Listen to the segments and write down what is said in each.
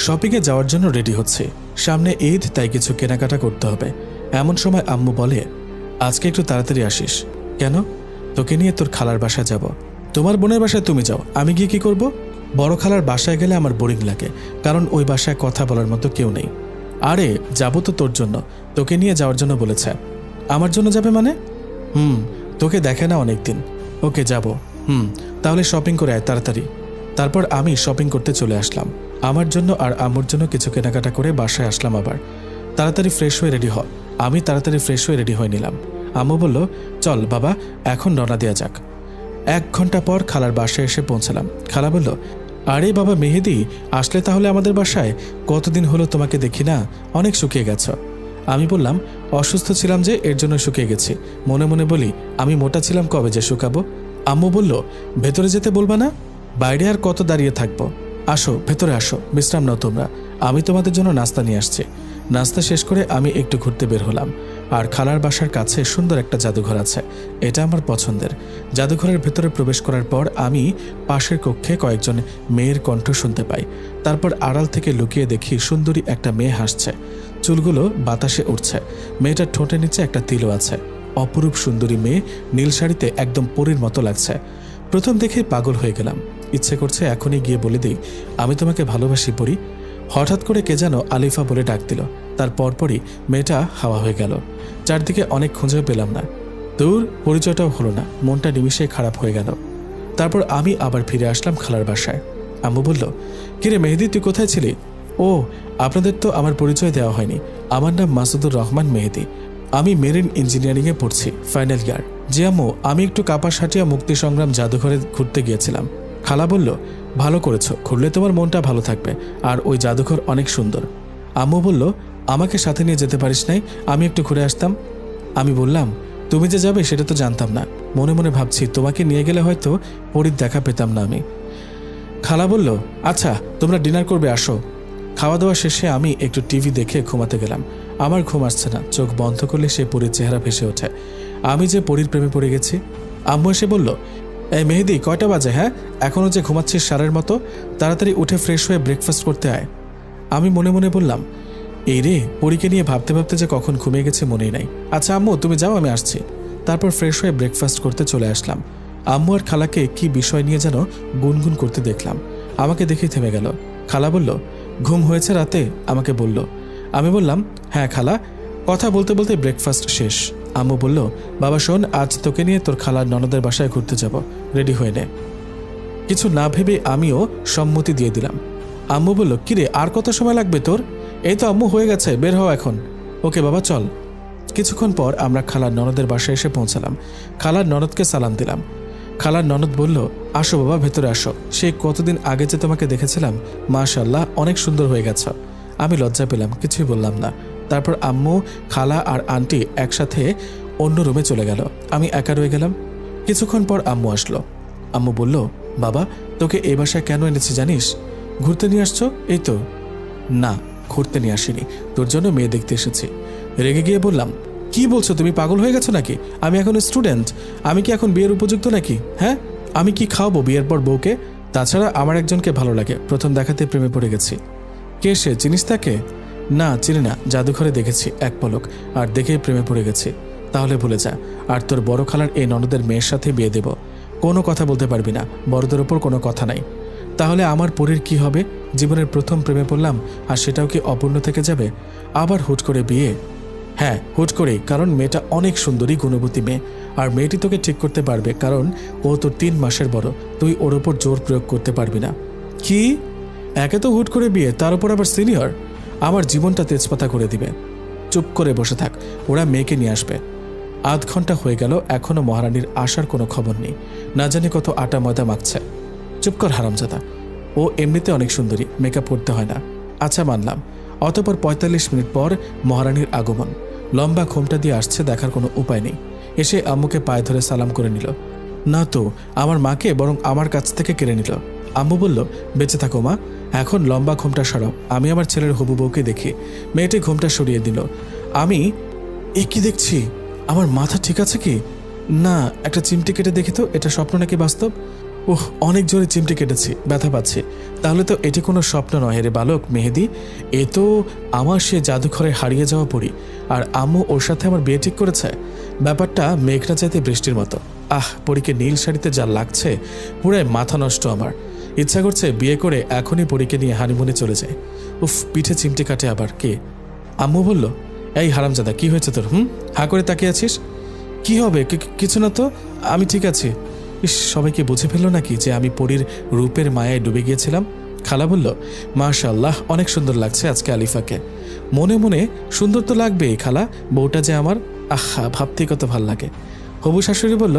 শপিংয়ে যাওয়ার জন্য রেডি হচ্ছে। সামনে ঈদ, তাই কিছু কেনাকাটা করতে হবে। এমন সময় আম্মু বলে, আজকে একটু তাড়াতাড়ি আসিস। কেন? তোকে নিয়ে তোর খালার বাসায় যাব। তোমার বোনের বাসায় তুমি যাও, আমি গিয়ে কি করব? বড় খালার বাসায় গেলে আমার বোরিং লাগে, কারণ ওই বাসায় কথা বলার মতো কেউ নেই। আরে যাবো তো তোর জন্য, তোকে নিয়ে যাওয়ার জন্য বলেছে। আমার জন্য যাবে মানে? তোকে দেখে না অনেকদিন। ওকে যাব। তাহলে শপিং করে আয় তাড়াতাড়ি। তারপর আমি শপিং করতে চলে আসলাম। আমার জন্য আর আম্মুর জন্য কিছু কেনাকাটা করে বাসায় আসলাম। আবার তাড়াতাড়ি ফ্রেশ হয়ে রেডি হ। আমি তাড়াতাড়ি ফ্রেশ হয়ে রেডি হয়ে নিলাম। আম্মু বলল, চল বাবা এখন রওনা দেওয়া যাক। 1 ঘন্টা পর খালার বাসায় এসে পৌঁছালাম। খালা বলল, আরে বাবা মেহেদি, আসলে তাহলে আমাদের বাসায়? কতদিন হলো তোমাকে দেখি না, অনেক শুকিয়ে গেছ। আমি বললাম, অসুস্থ ছিলাম যে, এর জন্য শুকিয়ে গেছি। মনে মনে বলি, আমি মোটা ছিলাম কবে যে শুকাবো। আম্মু বলল, ভেতরে যেতে বলবা না? বাইরে আর কত দাঁড়িয়ে থাকবো? আসো ভেতরে আসো, বিশ্রাম নাও তোমরা। আমি তোমাদের জন্য নাস্তা নিয়ে আসছি। নাস্তা শেষ করে আমি একটু ঘুরতে বের হলাম। আর খালার বাসার কাছে সুন্দর একটা জাদুঘর আছে, এটা আমার পছন্দের। জাদুঘরের ভেতরে প্রবেশ করার পর আমি পাশের কক্ষে কয়েকজন মেয়ের কণ্ঠ শুনতে পাই। তারপর আড়াল থেকে লুকিয়ে দেখি সুন্দরী একটা মেয়ে হাসছে, চুলগুলো বাতাসে উঠছে। মেয়েটার ঠোঁটের নিচে একটা তিলও আছে। অপরূপ সুন্দরী মেয়ে, নীল শাড়িতে একদম পরীর মতো লাগছে। প্রথম দেখে পাগল হয়ে গেলাম। ইচ্ছে করছে এখনই গিয়ে বলে দিই, আমি তোমাকে ভালোবাসি পরি। হঠাৎ করে কে যেন আলিফা বলে ডাক দিল। তার পরপরই মেয়েটা হাওয়া হয়ে গেল। চারদিকে অনেক খুঁজেও পেলাম না। দূর পরিচয়টাও হলো না, মনটা নিমিষে খারাপ হয়ে গেল। তারপর আমি আবার ফিরে আসলাম খালার বাসায়। আম্মু বলল, কিরে মেহেদি, তুই কোথায় ছিলি? ও, আপনাদের তো আমার পরিচয় দেওয়া হয়নি। আমার নাম মাসুদুর রহমান মেহেদি। আমি মেরিন ইঞ্জিনিয়ারিংয়ে পড়ছি, ফাইনাল ইয়ার। জি আম্মু, আমি একটু কাপাসাটিয়া মুক্তি সংগ্রাম জাদুঘরে ঘুরতে গিয়েছিলাম। খালা বলল, ভালো করেছো, ঘুরলে তোমার মনটা ভালো থাকবে, আর ওই জাদুঘর অনেক সুন্দর। আম্মু বলল, আমাকে সাথে নিয়ে যেতে পারিস নাই? আমি একটু ঘুরে আসতাম। আমি বললাম, তুমি যে যাবে সেটা তো জানতাম না। মনে মনে ভাবছি তোমাকে নিয়ে গেলে হয়তো পরীর দেখা পেতাম না আমি। খালা বলল, আচ্ছা তোমরা ডিনার করবে, আসো। খাওয়া দাওয়া শেষে আমি একটু টিভি দেখে ঘুমাতে গেলাম। আমার ঘুম আসছে না, চোখ বন্ধ করলে সে পরীর চেহারা ভেসে ওঠে। আমি যে পরীর প্রেমে পড়ে গেছি। আম্মু এসে বলল, এই মেহেদি, কয়টা বাজে? হ্যাঁ, এখনও যে ঘুমাচ্ছিস সারের মতো? তাড়াতাড়ি উঠে ফ্রেশ হয়ে ব্রেকফাস্ট করতে আয়। আমি মনে মনে বললাম, এই রে, পরীকে নিয়ে ভাবতে ভাবতে যে কখন ঘুমিয়ে গেছে মনেই নাই। আচ্ছা আম্মু তুমি যাও, আমি আসছি। তারপর ফ্রেশ হয়ে ব্রেকফাস্ট করতে চলে আসলাম। আম্মু আর খালাকে কি বিষয় নিয়ে যেন গুনগুন করতে দেখলাম। আমাকে দেখেই থেমে গেল। খালা বলল, ঘুম হয়েছে রাতে? আমাকে বলল। আমি বললাম, হ্যাঁ খালা। কথা বলতে বলতে ব্রেকফাস্ট শেষ। আম্মু বলল, বাবা শোন, আজ তোকে নিয়ে তোর খালার ননদের বাসায় ঘুরতে যাব, রেডি হয়ে নে। কিছু না ভেবে আমিও সম্মতি দিয়ে দিলাম। আম্মু বলল, কিরে আর কত সময় লাগবে তোর? এই তো আম্মু, হয়ে গেছে, বের হও এখন। ওকে বাবা চল। কিছুক্ষণ পর আমরা খালার ননদের বাসায় এসে পৌঁছালাম। খালার ননদকে সালাম দিলাম। খালার ননদ বলল, আসো বাবা ভেতরে আসো, সেই কতদিন আগে যে তোমাকে দেখেছিলাম, মাশাআল্লাহ অনেক সুন্দর হয়ে গেছ। আমি লজ্জা পেলাম, কিছুই বললাম না। তারপর আম্মু, খালা আর আন্টি একসাথে অন্য রুমে চলে গেল। আমি একা রয়ে গেলাম। কিছুক্ষণ পর আম্মু আসলো। আম্মু বলল, বাবা তোকে এই বাসায় কেন এনেছি জানিস? ঘুরতে নিয়ে আসছো? এই তো। না, ঘুরতে নিয়ে আসিনি, তোর জন্য মেয়ে দেখতে এসেছি। রেগে গিয়ে বললাম, কি বলছো তুমি, পাগল হয়ে গেছো নাকি? আমি এখন স্টুডেন্ট, আমি কি এখন বিয়ের উপযুক্ত নাকি? হ্যাঁ, আমি কি খাওয়াবো বিয়ের পর বউকে? তাছাড়া আমার একজনকে ভালো লাগে, প্রথম দেখাতে প্রেমে পড়ে গেছি। কে সে, চিনিস তাকে? না চিনি না, জাদুঘরে দেখেছি এক পলক, আর দেখেই প্রেমে পড়ে গেছি। তাহলে ভুলে যা, আর তোর বড় খালার এই ননদের মেয়ের সাথে বিয়ে দেব। কোনো কথা বলতে পারবি না, বড়দের ওপর কোনো কথা নাই। তাহলে আমার পরীর কি হবে? জীবনের প্রথম প্রেমে পড়লাম, আর সেটাও কি অপূর্ণ থেকে যাবে? আবার হুট করে বিয়ে? হ্যাঁ হুট করেই, কারণ মেয়েটা অনেক সুন্দরী, গুণবতী মেয়ে। আর মেয়েটি তোকে ঠিক করতে পারবে, কারণ ও তোর 3 মাসের বড়। তুই ওর ওপর জোর প্রয়োগ করতে পারবি না। কি? একে তো হুট করে বিয়ে, তার উপর আবার সিনিয়র। আমার জীবনটা তেজপাতা করে দিবে। চুপ করে বসে থাক, ওরা মেয়েকে নিয়ে আসবে। আধ ঘন্টা হয়ে গেল, এখনো মহারানীর আসার কোনো খবর নেই। না জানি কত আটা ময়দা মাখছে। চুপ কর হারামজাদা, ও এমনিতে অনেক সুন্দরী, মেকআপ করতে হয় না। আচ্ছা মানলাম। অতঃপর 45 মিনিট পর মহারানীর আগমন। লম্বা ঘোমটা দিয়ে আসছে, দেখার কোনো উপায় নেই। এসে আম্মুকে পায়ে ধরে সালাম করে নিল। না তো, আমার মাকে বরং আমার কাছ থেকে কেড়ে নিল। আম্মু বলল, বেঁচে থাকো মা, এখন লম্বা ঘোমটা সরাও, আমি আমার ছেলের হবু বউকে দেখি। মেয়েটি ঘোমটা সরিয়ে দিল। আমি এ কি দেখছি? আমার মাথা ঠিক আছে কি না? একটা চিমটি কেটে দেখি তো, এটা স্বপ্ন নাকি বাস্তব? অনেক জোরে চিমটি কেটেছি, ব্যথা পাচ্ছি। তাহলে তো এটি কোনো স্বপ্ন নয় রে বালক মেহেদি, এ তো আমার সে জাদুঘরে হারিয়ে যাওয়া পড়ি, আর আম্মু ওর সাথে আমার বিয়ে ঠিক করেছে। ব্যাপারটা মেঘনা চাইতে বৃষ্টির মতো। পরীকে নীল শাড়িতে যা লাগছে, পুরাই মাথা নষ্ট আমার। ইচ্ছা করছে বিয়ে করে এখনই পরীকে নিয়ে হানিমুনে চলে যায়। পিঠে চিমটি কাটে আবার কে? আম্মু বলল, এই হারামজাদা, কি হয়েছে তোর? হা করে তাকিয়ে আছিস? কি হবে? কিছু না তো, আমি ঠিক আছি। সবাইকে বুঝে ফেললো নাকি যে আমি পরীর রূপের মায়ায় ডুবে গিয়েছিলাম? খালা বলল, মাশাআল্লাহ, অনেক সুন্দর লাগছে আজকে আলিফাকে। মনে মনে সুন্দর তো লাগবেই খালা, বউটা যে আমার, ভাবতেই কত ভাল লাগে। হবু শাশুড়ি বলল,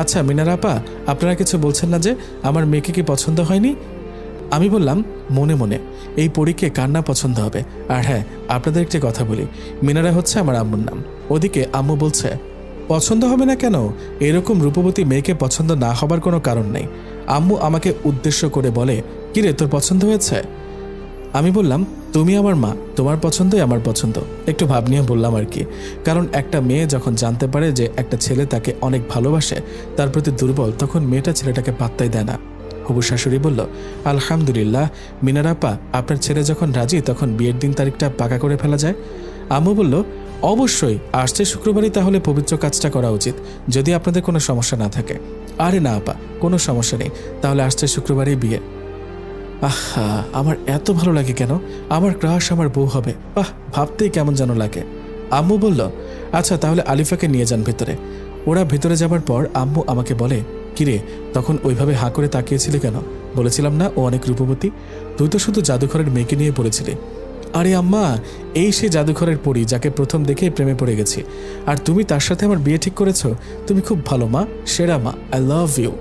আচ্ছা মিনার আপা, আপনারা কিছু বলছেন না যে? আমার মেয়েকে কি পছন্দ হয়নি? আমি বললাম মনে মনে, এই পরীকে কার না পছন্দ হবে? আর হ্যাঁ, আপনাদের একটি কথা বলি, মিনারা হচ্ছে আমার আম্মুর নাম। ওদিকে আম্মু বলছে, পছন্দ হবে না কেন? এরকম রূপবতী মেয়েকে পছন্দ না হবার কোনো কারণ নেই। আম্মু আমাকে উদ্দেশ্য করে বলে, কিরে তোর পছন্দ হয়েছে? আমি বললাম, তুমি আমার মা, তোমার পছন্দই আমার পছন্দ। একটু ভাব নিয়ে বললাম আর কি, কারণ একটা মেয়ে যখন জানতে পারে যে একটা ছেলে তাকে অনেক ভালোবাসে, তার প্রতি দুর্বল, তখন মেয়েটা ছেলেটাকে পাত্তাই দেয় না। হবু শাশুড়ি বলল, আলহামদুলিল্লাহ মিনার আপা, আপনার ছেলে যখন রাজি তখন বিয়ের দিন তারিখটা পাকা করে ফেলা যায়। আম্মু বলল, অবশ্যই, আসছে শুক্রবারই তাহলে পবিত্র কাজটা করা উচিত, যদি আপনাদের কোনো সমস্যা না থাকে। আরে না আপা, কোনো সমস্যা নেই, তাহলে আসছে শুক্রবারই বিয়ে। আমার এত ভালো লাগে কেন? আমার ক্রাশ আমার বউ হবে, ভাবতেই কেমন যেন লাগে। আম্মু বলল, আচ্ছা তাহলে আলিফাকে নিয়ে যান ভেতরে। ওরা ভেতরে যাবার পর আম্মু আমাকে বলে, কিরে তখন ওইভাবে হাঁ করে তাকিয়েছিলি কেন? বলেছিলাম না ও অনেক রূপবতী, তুই তো শুধু জাদুঘরের মেয়েকে নিয়ে পড়েছিলি। আরে আম্মা, এই সে জাদুঘরের পরী যাকে প্রথম দেখেই প্রেমে পড়ে গেছি, আর তুমি তার সাথে আমার বিয়ে ঠিক করেছো। তুমি খুব ভালো মা, সেরা মা, আই লাভ ইউ।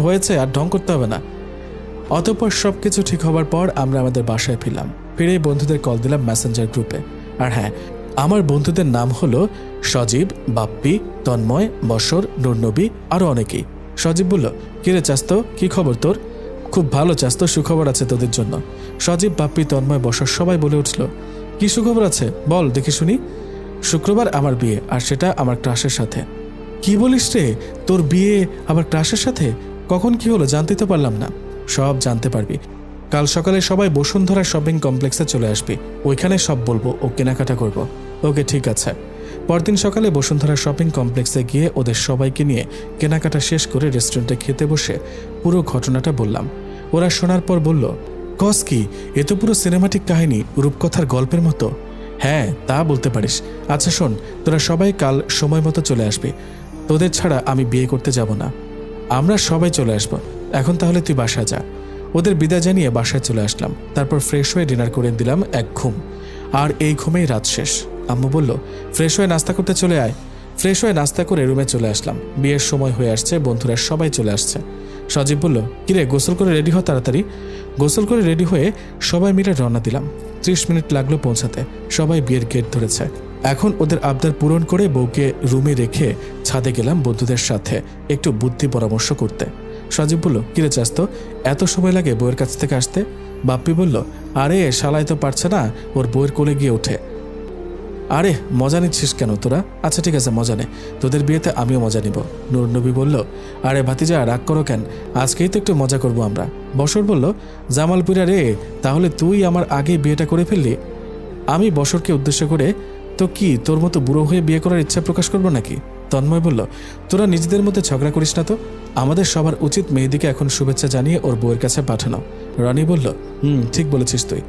হয়েছে, আর ঢং করতে হবে না। অতঃপর সবকিছু ঠিক হবার পর আমরা আমাদের বাসায় ফিরলাম। ফিরেই বন্ধুদের কল দিলাম মেসেঞ্জার গ্রুপে। আর হ্যাঁ, আমার বন্ধুদের নাম হলো সজীব, বাপ্পি, তন্ময়, বশর, নুরনবী, আরও অনেকেই। সজীব বলল, কিরে চাস্তো, কি খবর তোর? খুব ভালো চাস্তো, সুখবর আছে তোদের জন্য। সজীব, বাপ্পি, তন্ময়, বশর সবাই বলে উঠল, কি সুখবর আছে বল দেখি শুনি। শুক্রবার আমার বিয়ে, আর সেটা আমার ক্রাশের সাথে। কি বলিস রে, তোর বিয়ে আমার ক্রাশের সাথে? কখন কি হলো জানতে তো পারলাম না। সব জানতে পারবি, কাল সকালে সবাই বসুন্ধরা শপিং কমপ্লেক্সে চলে আসবি, ওইখানে সব বলবো ও কেনাকাটা করব। ওকে ঠিক আছে। পরদিন সকালে বসুন্ধরা শপিং কমপ্লেক্সে গিয়ে ওদের সবাইকে নিয়ে কেনাকাটা শেষ করে রেস্টুরেন্টে খেতে বসে পুরো ঘটনাটা বললাম। ওরা শোনার পর বলল, কস কি, এ তো পুরো সিনেমাটিক কাহিনী, রূপকথার গল্পের মতো। হ্যাঁ তা বলতে পারিস। আচ্ছা শোন, তোরা সবাই কাল সময় মতো চলে আসবি, তোদের ছাড়া আমি বিয়ে করতে যাব না। আমরা সবাই চলে আসব। এখন তাহলে তুই বাসায় যা। ওদের বিদায় জানিয়ে বাসায় চলে আসলাম। তারপর ফ্রেশ হয়ে ডিনার করে দিলাম এক ঘুম, আর এই ঘুমেই রাত শেষ। আম্মু বলল, ফ্রেশ হয়ে নাস্তা করতে চলে আয়। ফ্রেশ হয়ে নাস্তা করে রুমে চলে আসলাম। বিয়ের সময় হয়ে আসছে, বন্ধুরা সবাই চলে আসছে। সজীব বলল, কিরে গোসল করে রেডি হ তাড়াতাড়ি। গোসল করে রেডি হয়ে সবাই মিলে রওনা দিলাম। 30 মিনিট লাগলো পৌঁছাতে। সবাই বিয়ের গেট ধরেছে। এখন ওদের আবদার পূরণ করে বউকে রুমে রেখে ছাদে গেলাম বন্ধুদের সাথে একটু বুদ্ধি পরামর্শ করতে। সজীব বলল, কিরে চাস্তো, এত সময় লাগে বউয়ের কাছ থেকে আসতে? বাপ্পি বলল, আরে শালাই তো পারছে না, ওর বউয়ের কোলে গিয়ে ওঠে। আরে মজা নিচ্ছিস কেন তোরা? আচ্ছা ঠিক আছে, মজা নে, তোদের বিয়েতে আমিও মজা নিব। নুরনবী বলল, আরে ভাতিজা রাগ করো কেন, আজকেই তো একটু মজা করব আমরা। বশর বলল, জামালপুরা রে, তাহলে তুই আমার আগে বিয়েটা করে ফেললি? আমি বশরকে উদ্দেশ্য করে, তো কি তোর মতো বুড়ো হয়ে বিয়ে করার ইচ্ছা প্রকাশ করবো নাকি? তন্ময় বলল, তোরা নিজেদের মধ্যে ঝগড়া করিস না তো, আমাদের সবার উচিত মেহেদিকে এখন শুভেচ্ছা জানিয়ে ওর বউয়ের কাছে পাঠানো। রনি বলল, ঠিক বলেছিস তুই।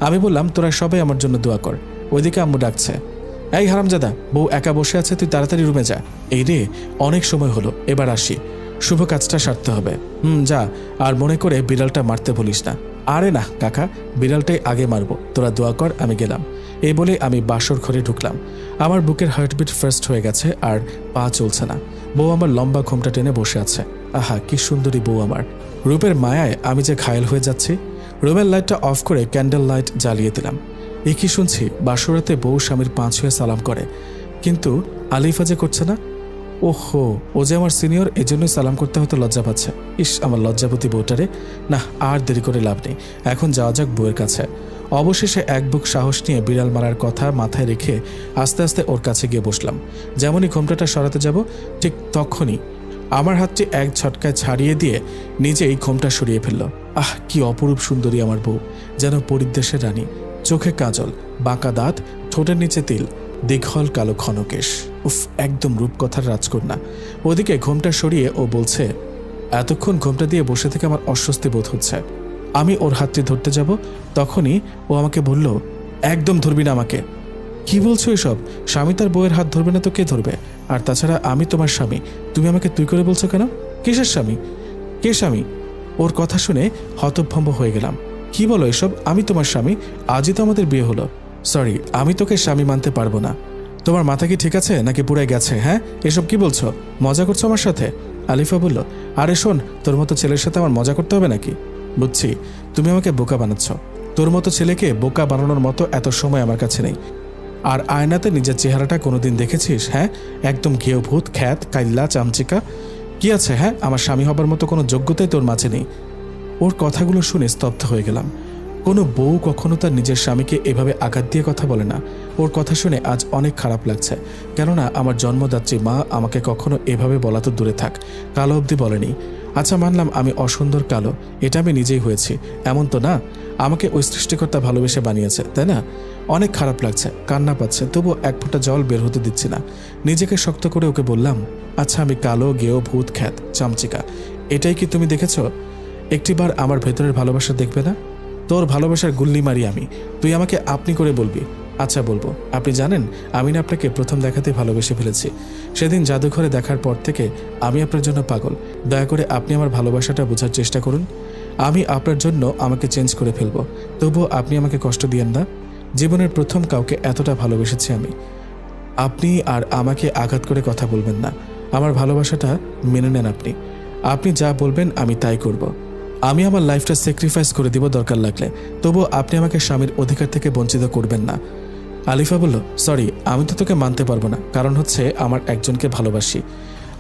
আমি বললাম, তোরা সবাই আমার জন্য দোয়া কর। ওইদিকে আম্মু ডাকছে, এই হারামজাদা, বউ একা বসে আছে, তুই তাড়াতাড়ি রুমে যা। এই রে, অনেক সময় হলো, এবার আসি, শুভ কাজটা সারতে হবে। যা, আর মনে করে বিড়ালটা মারতে বলিস না। আরে না কাকা, বিড়ালটাই আগে মারবো, তোরা দোয়া কর, আমি গেলাম। এই বলে আমি বাসর ঘরে ঢুকলাম। আমার বুকের হার্টবিট ফার্স্ট হয়ে গেছে, আর পা চলছে না। বউ আমার লম্বা ঘোমটা টেনে বসে আছে। আহা কি সুন্দরী বউ আমার, রূপের মায়ায় আমি যে ঘায়েল হয়ে যাচ্ছি। রুমের লাইটটা অফ করে ক্যান্ডেল লাইট জ্বালিয়ে দিলাম। এ কি শুনছি, বাসরাতে বউ স্বামীর পা ছুঁয়ে সালাম করে, কিন্তু আলিফা যে করছে না। ওহো, ও যে আমার সিনিয়র, এজন্যই সালাম করতে হয়তো লজ্জা পাচ্ছে। ইস, আমার লজ্জাপতি বউটারে। না, আর দেরি করে লাভ নেই, এখন যাওয়া যাক বউয়ের কাছে। অবশেষে এক বুক সাহস নিয়ে বিড়াল মারার কথা মাথায় রেখে আস্তে আস্তে ওর কাছে গিয়ে বসলাম। যেমনই ঘোমটাটা সরাতে যাব, ঠিক তখনই আমার হাতটি এক ঝটকায় ছাড়িয়ে দিয়ে নিজেই ঘোমটা সরিয়ে ফেলল। আহ, কি অপরূপ সুন্দরী আমার বউ, যেন পরিদেশের রানী। চোখে কাজল, বাঁকা দাঁত, ঠোঁটের নিচে তিল, দীঘল কালো ঘনকেশ। উফ, একদম রূপকথার রাজকন্যা। ওদিকে ঘোমটা সরিয়ে ও বলছে, এতক্ষণ ঘোমটা দিয়ে বসে থেকে আমার অস্বস্তি বোধ হচ্ছে। আমি ওর হাতটি ধরতে যাব, তখনই ও আমাকে বলল, একদম ধরবি না আমাকে। কি বলছো এসব? স্বামী তার বউয়ের হাত ধরবে না তো কে ধরবে? আর তাছাড়া আমি তোমার স্বামী, তুমি আমাকে তুই করে বলছো কেন? কিসের স্বামী? কে স্বামী? ওর কথা শুনে হতভম্ব হয়ে গেলাম। কি বলো এসব? আমি তোমার স্বামী, আজই তো আমাদের বিয়ে হলো। সরি, আমি তোকে স্বামী মানতে পারবো না। তোমার মাথা কি ঠিক আছে নাকি পুড়ে গেছে? হ্যাঁ, এসব কি বলছো? মজা করছো আমার সাথে? আলিফা বলল, আরে শোন, তোর মতো ছেলের সাথে আমার মজা করতে হবে নাকি? বুঝছি, তুমি আমাকে বোকা বানাচ্ছ। তোর মতো ছেলেকে বোকা বানানোর মতো এত সময় আমার কাছে নেই। আর আয়নাতে নিজের চেহারাটা কোনোদিন দেখেছিস? হ্যাঁ, একদম ঘেউ ভূত, খ্যাত, কাইল্লা, চামচিকা। কি আছে? হ্যাঁ, আমার স্বামী হবার মতো কোনো যোগ্যতাই তোর মাঝে নেই। ওর কথাগুলো শুনে স্তব্ধ হয়ে গেলাম। কোনো বউ কখনো তার নিজের স্বামীকে এভাবে আঘাত দিয়ে কথা বলে না। ওর কথা শুনে আজ অনেক খারাপ লাগছে, কেননা আমার জন্মদাত্রী মা আমাকে কখনো এভাবে বলা তো দূরে থাক, কালো অবধি বলেনি। আচ্ছা, মানলাম আমি অসুন্দর কালো, এটা আমি নিজেই হয়েছি, এমন তো না। আমাকে ওই সৃষ্টিকর্তা ভালোবেসে বানিয়েছে, তাই না? অনেক খারাপ লাগছে, কান্না পাচ্ছে, তবুও এক ফোঁটা জল বের হতে দিচ্ছি না। নিজেকে শক্ত করে ওকে বললাম, আচ্ছা, আমি কালো, গেও, ভূত, খ্যাত, চামচিকা, এটাই কি তুমি দেখেছ? একটিবার আমার ভেতরের ভালোবাসা দেখবে না? তোর ভালোবাসার গুল্লি মারি আমি, তুই আমাকে আপনি করে বলবি। আচ্ছা, বলবো। আপনি জানেন, আমি না আপনাকে প্রথম দেখাতে ভালোবেসে ফেলেছি। সেদিন জাদুঘরে দেখার পর থেকে আমি আপনার জন্য পাগল। দয়া করে আপনি আমার ভালোবাসাটা বোঝার চেষ্টা করুন। আমি আপনার জন্য আমাকে চেঞ্জ করে ফেলবো, তবুও আপনি আমাকে কষ্ট দিয়েন না। জীবনের প্রথম কাউকে এতটা ভালোবেসেছি আমি। আপনি আর আমাকে আঘাত করে কথা বলবেন না। আমার ভালোবাসাটা মেনে নেন আপনি। আপনি যা বলবেন আমি তাই করব। আমি আমার লাইফটা স্যাক্রিফাইস করে দিব দরকার লাগলে, তবুও আপনি আমাকে স্বামীর অধিকার থেকে বঞ্চিত করবেন না। আলিফা বলল, সরি, আমি তো তোকে মানতে পারবো না। কারণ হচ্ছে আমার একজনকে ভালোবাসি।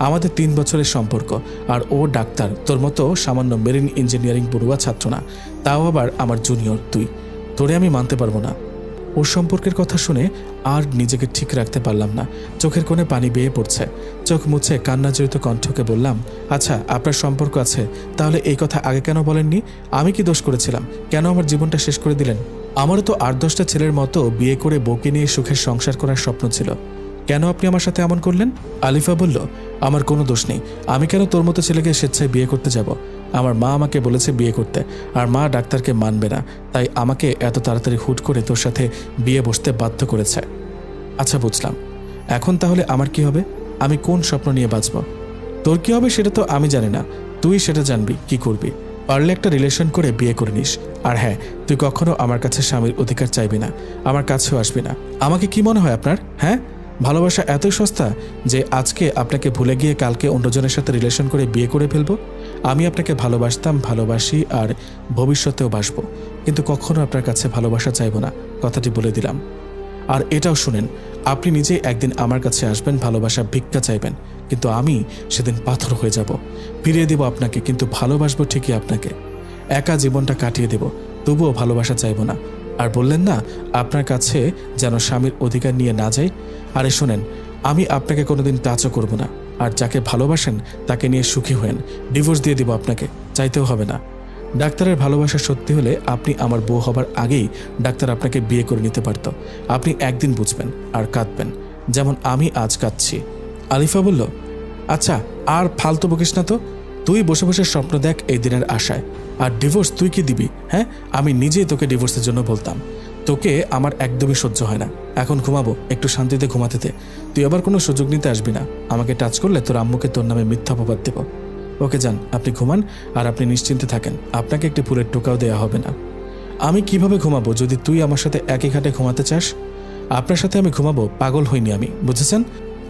আমাদের 3 বছরের সম্পর্ক, আর ও ডাক্তার, তোর মতো সামান্য মেরিন ইঞ্জিনিয়ারিং পড়ুয়া ছাত্র না, তাও আবার আমার জুনিয়র তুই। তোরে আমি মানতে পারবো না। ওর সম্পর্কের কথা শুনে আর নিজেকে ঠিক রাখতে পারলাম না। চোখের কোণে পানি বেয়ে পড়ছে। চোখ মুছে কান্নাজড়িত কণ্ঠকে বললাম, আচ্ছা, আপনার সম্পর্ক আছে, তাহলে এই কথা আগে কেন বলেননি? আমি কি দোষ করেছিলাম? কেন আমার জীবনটা শেষ করে দিলেন? আমারও তো 8-10টা ছেলের মতো বিয়ে করে বউকে নিয়ে সুখের সংসার করার স্বপ্ন ছিল। কেন আপনি আমার সাথে এমন করলেন? আলিফা বলল, আমার কোনো দোষ নেই। আমি কেন তোর মতো ছেলেকে স্বেচ্ছায় বিয়ে করতে যাব? আমার মা আমাকে বলেছে বিয়ে করতে, আর মা ডাক্তারকে মানবে না, তাই আমাকে এত তাড়াতাড়ি হুট করে তোর সাথে বিয়ে বসতে বাধ্য করেছে। আচ্ছা, বুঝলাম। এখন তাহলে আমার কি হবে? আমি কোন স্বপ্ন নিয়ে বাঁচব? তোর কি হবে সেটা তো আমি জানি না, তুই সেটা জানবি। কি করবি? পারলে একটা রিলেশন করে বিয়ে করে নিস। আর হ্যাঁ, তুই কখনো আমার কাছে স্বামীর অধিকার চাইবি না, আমার কাছেও আসবি না। আমাকে কি মনে হয় আপনার? হ্যাঁ, ভালোবাসা এতই সস্তা যে আজকে আপনাকে ভুলে গিয়ে কালকে অন্যজনের সাথে রিলেশন করে বিয়ে করে ফেলবো? আমি আপনাকে ভালোবাসতাম, ভালোবাসি, আর ভবিষ্যতেও বাসবো, কিন্তু কখনো আপনার কাছে ভালোবাসা চাইব না, কথাটি বলে দিলাম। আর এটাও শুনেন, আপনি নিজে একদিন আমার কাছে আসবেন, ভালোবাসা ভিক্ষা চাইবেন, কিন্তু আমি সেদিন পাথর হয়ে যাব। ফিরিয়ে দেব আপনাকে, কিন্তু ভালোবাসবো ঠিকই আপনাকে। একা জীবনটা কাটিয়ে দেব, তবুও ভালোবাসা চাইব না। আর বললেন না, আপনার কাছে যেন স্বামীর অধিকার নিয়ে না যাই। আরে শোনেন, আমি আপনাকে কোনোদিন টাচও করব না, আর যাকে ভালোবাসেন তাকে নিয়ে সুখী হয়েন। ডিভোর্স দিয়ে দিব আপনাকে, চাইতেও হবে না। ডাক্তারের ভালোবাসা সত্যি হলে আপনি আমার বউ হবার আগেই ডাক্তার আপনাকে বিয়ে করে নিতে পারত। আপনি একদিন বুঝবেন আর কাঁদবেন, যেমন আমি আজ কাঁদছি। আলিফা বলল, আচ্ছা, আর ফালতু বকিস না তো। তুই বসে বসে স্বপ্ন দেখ এই দিনের আশায়। আর ডিভোর্স তুই কি দিবি? হ্যাঁ, আমি নিজেই তোকে ডিভোর্সের জন্য বলতাম। তোকে আমার একদমই সহ্য হয় না। এখন ঘুমাবো, একটু শান্তিতে ঘুমাতে দে। তুই আবার কোনো সুযোগ নিতে আসবি না। আমাকে টাচ করলে তোর আম্মুকে তোর নামে মিথ্যা অপবাদ দেব। ওকে যান, আপনি ঘুমান, আর আপনি নিশ্চিন্তে থাকেন, আপনাকে একটি ফুলের টোকাও দেওয়া হবে না। আমি কিভাবে ঘুমাবো যদি তুই আমার সাথে একই খাটে ঘুমাতে চাস? আপনার সাথে আমি ঘুমাবো, পাগল হইনি আমি, বুঝেছেন?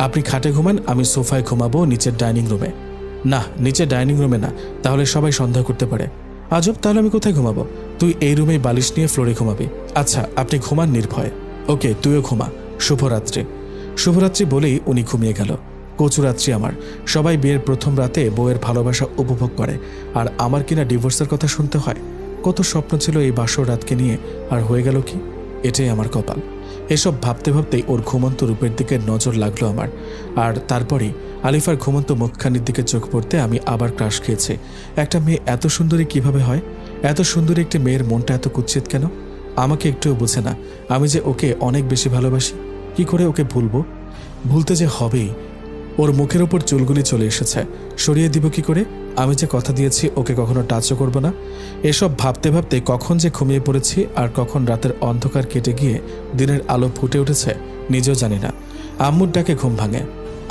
আপনি খাটে ঘুমান, আমি সোফায় ঘুমাবো, নিচের ডাইনিং রুমে। না, নিচে ডাইনিং রুমে না, তাহলে সবাই সন্দেহ করতে পারে। আজব, তাহলে আমি কোথায় ঘুমাবো? তুই এই রুমেই বালিশ নিয়ে ফ্লোরে ঘুমাবি। আচ্ছা, আপনি ঘুমান নির্ভয়ে। ওকে, তুইও ঘুমা। শুভরাত্রি। শুভরাত্রি বলেই উনি ঘুমিয়ে গেল। কচুরাত্রি আমার। সবাই বিয়ের প্রথম রাতে বউয়ের ভালোবাসা উপভোগ করে, আর আমার কিনা ডিভোর্সের কথা শুনতে হয়। কত স্বপ্ন ছিল এই বাসর রাতকে নিয়ে, আর হয়ে গেল কি? এটাই আমার কপাল। এসব ভাবতে ভাবতেই ওর ঘুমন্ত রূপের দিকে নজর লাগলো আমার। আর তারপরেই আলিফার ঘুমন্ত মুখখানির দিকে চোখ পড়তে আমি আবার ক্রাশ খেয়েছি। একটা মেয়ে এত সুন্দরী কিভাবে হয়? এত সুন্দরী একটি মেয়ের মনটা এত কুৎসিত কেন? আমাকে একটুও বোঝে না। আমি যে ওকে অনেক বেশি ভালোবাসি, কি করে ওকে ভুলবো? ভুলতে যে হবেই। ওর মুখের ওপর চুলগুলি চলে এসেছে, সরিয়ে দিব কি করে? আমি যে কথা দিয়েছি ওকে কখনো টাচও করব না। এসব ভাবতে ভাবতে কখন যে ঘুমিয়ে পড়েছি আর কখন রাতের অন্ধকার কেটে গিয়ে দিনের আলো ফুটে উঠেছে নিজেও জানি না। আম্মুর ডাকে ঘুম ভাঙে।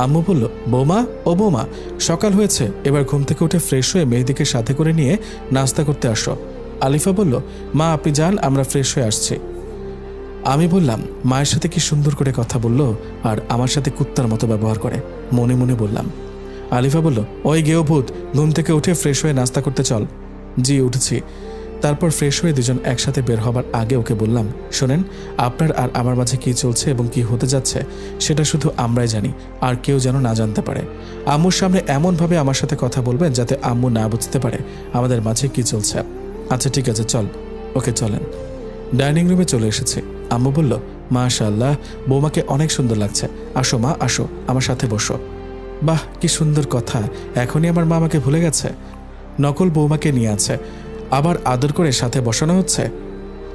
আম্মু বলল, বৌমা, ও বৌমা, সকাল হয়েছে, এবার ঘুম থেকে উঠে ফ্রেশ হয়ে মেহেদিকে সাথে করে নিয়ে নাস্তা করতে আসো। আলিফা বলল, মা আপনি যান, আমরা ফ্রেশ হয়ে আসছি। আমি বললাম, মায়ের সাথে কি সুন্দর করে কথা বললো আর আমার সাথে কুত্তার মতো ব্যবহার করে। মনে মনে বললাম। আলিফা বলল, ওই গেও ভূত, ঘুম থেকে উঠে ফ্রেশ হয়ে নাস্তা করতে চল। জি উঠেছি। তারপর ফ্রেশ হয়ে দুজন একসাথে বের হবার আগে ওকে বললাম, শোনেন, আপনার আর আমার মাঝে কি চলছে এবং কি হতে যাচ্ছে সেটা শুধু আমরাই জানি, আর কেউ যেন না জানতে পারে। আম্মুর সামনে এমনভাবে আমার সাথে কথা বলবেন যাতে আম্মু না বুঝতে পারে আমাদের মাঝে কি চলছে। আচ্ছা ঠিক আছে, চল। ওকে চলেন। ডাইনিং রুমে চলে এসেছে। আম্মু বলল, মাশাআল্লাহ, বৌমাকে অনেক সুন্দর লাগছে। আসো মা, আসো, আমার সাথে বসো। বাহ, কি সুন্দর কথা, এখনই আমার মা আমাকে ভুলে গেছে। নকল বৌমাকে নিয়ে আছে, আবার আদর করে সাথে বসানো হচ্ছে।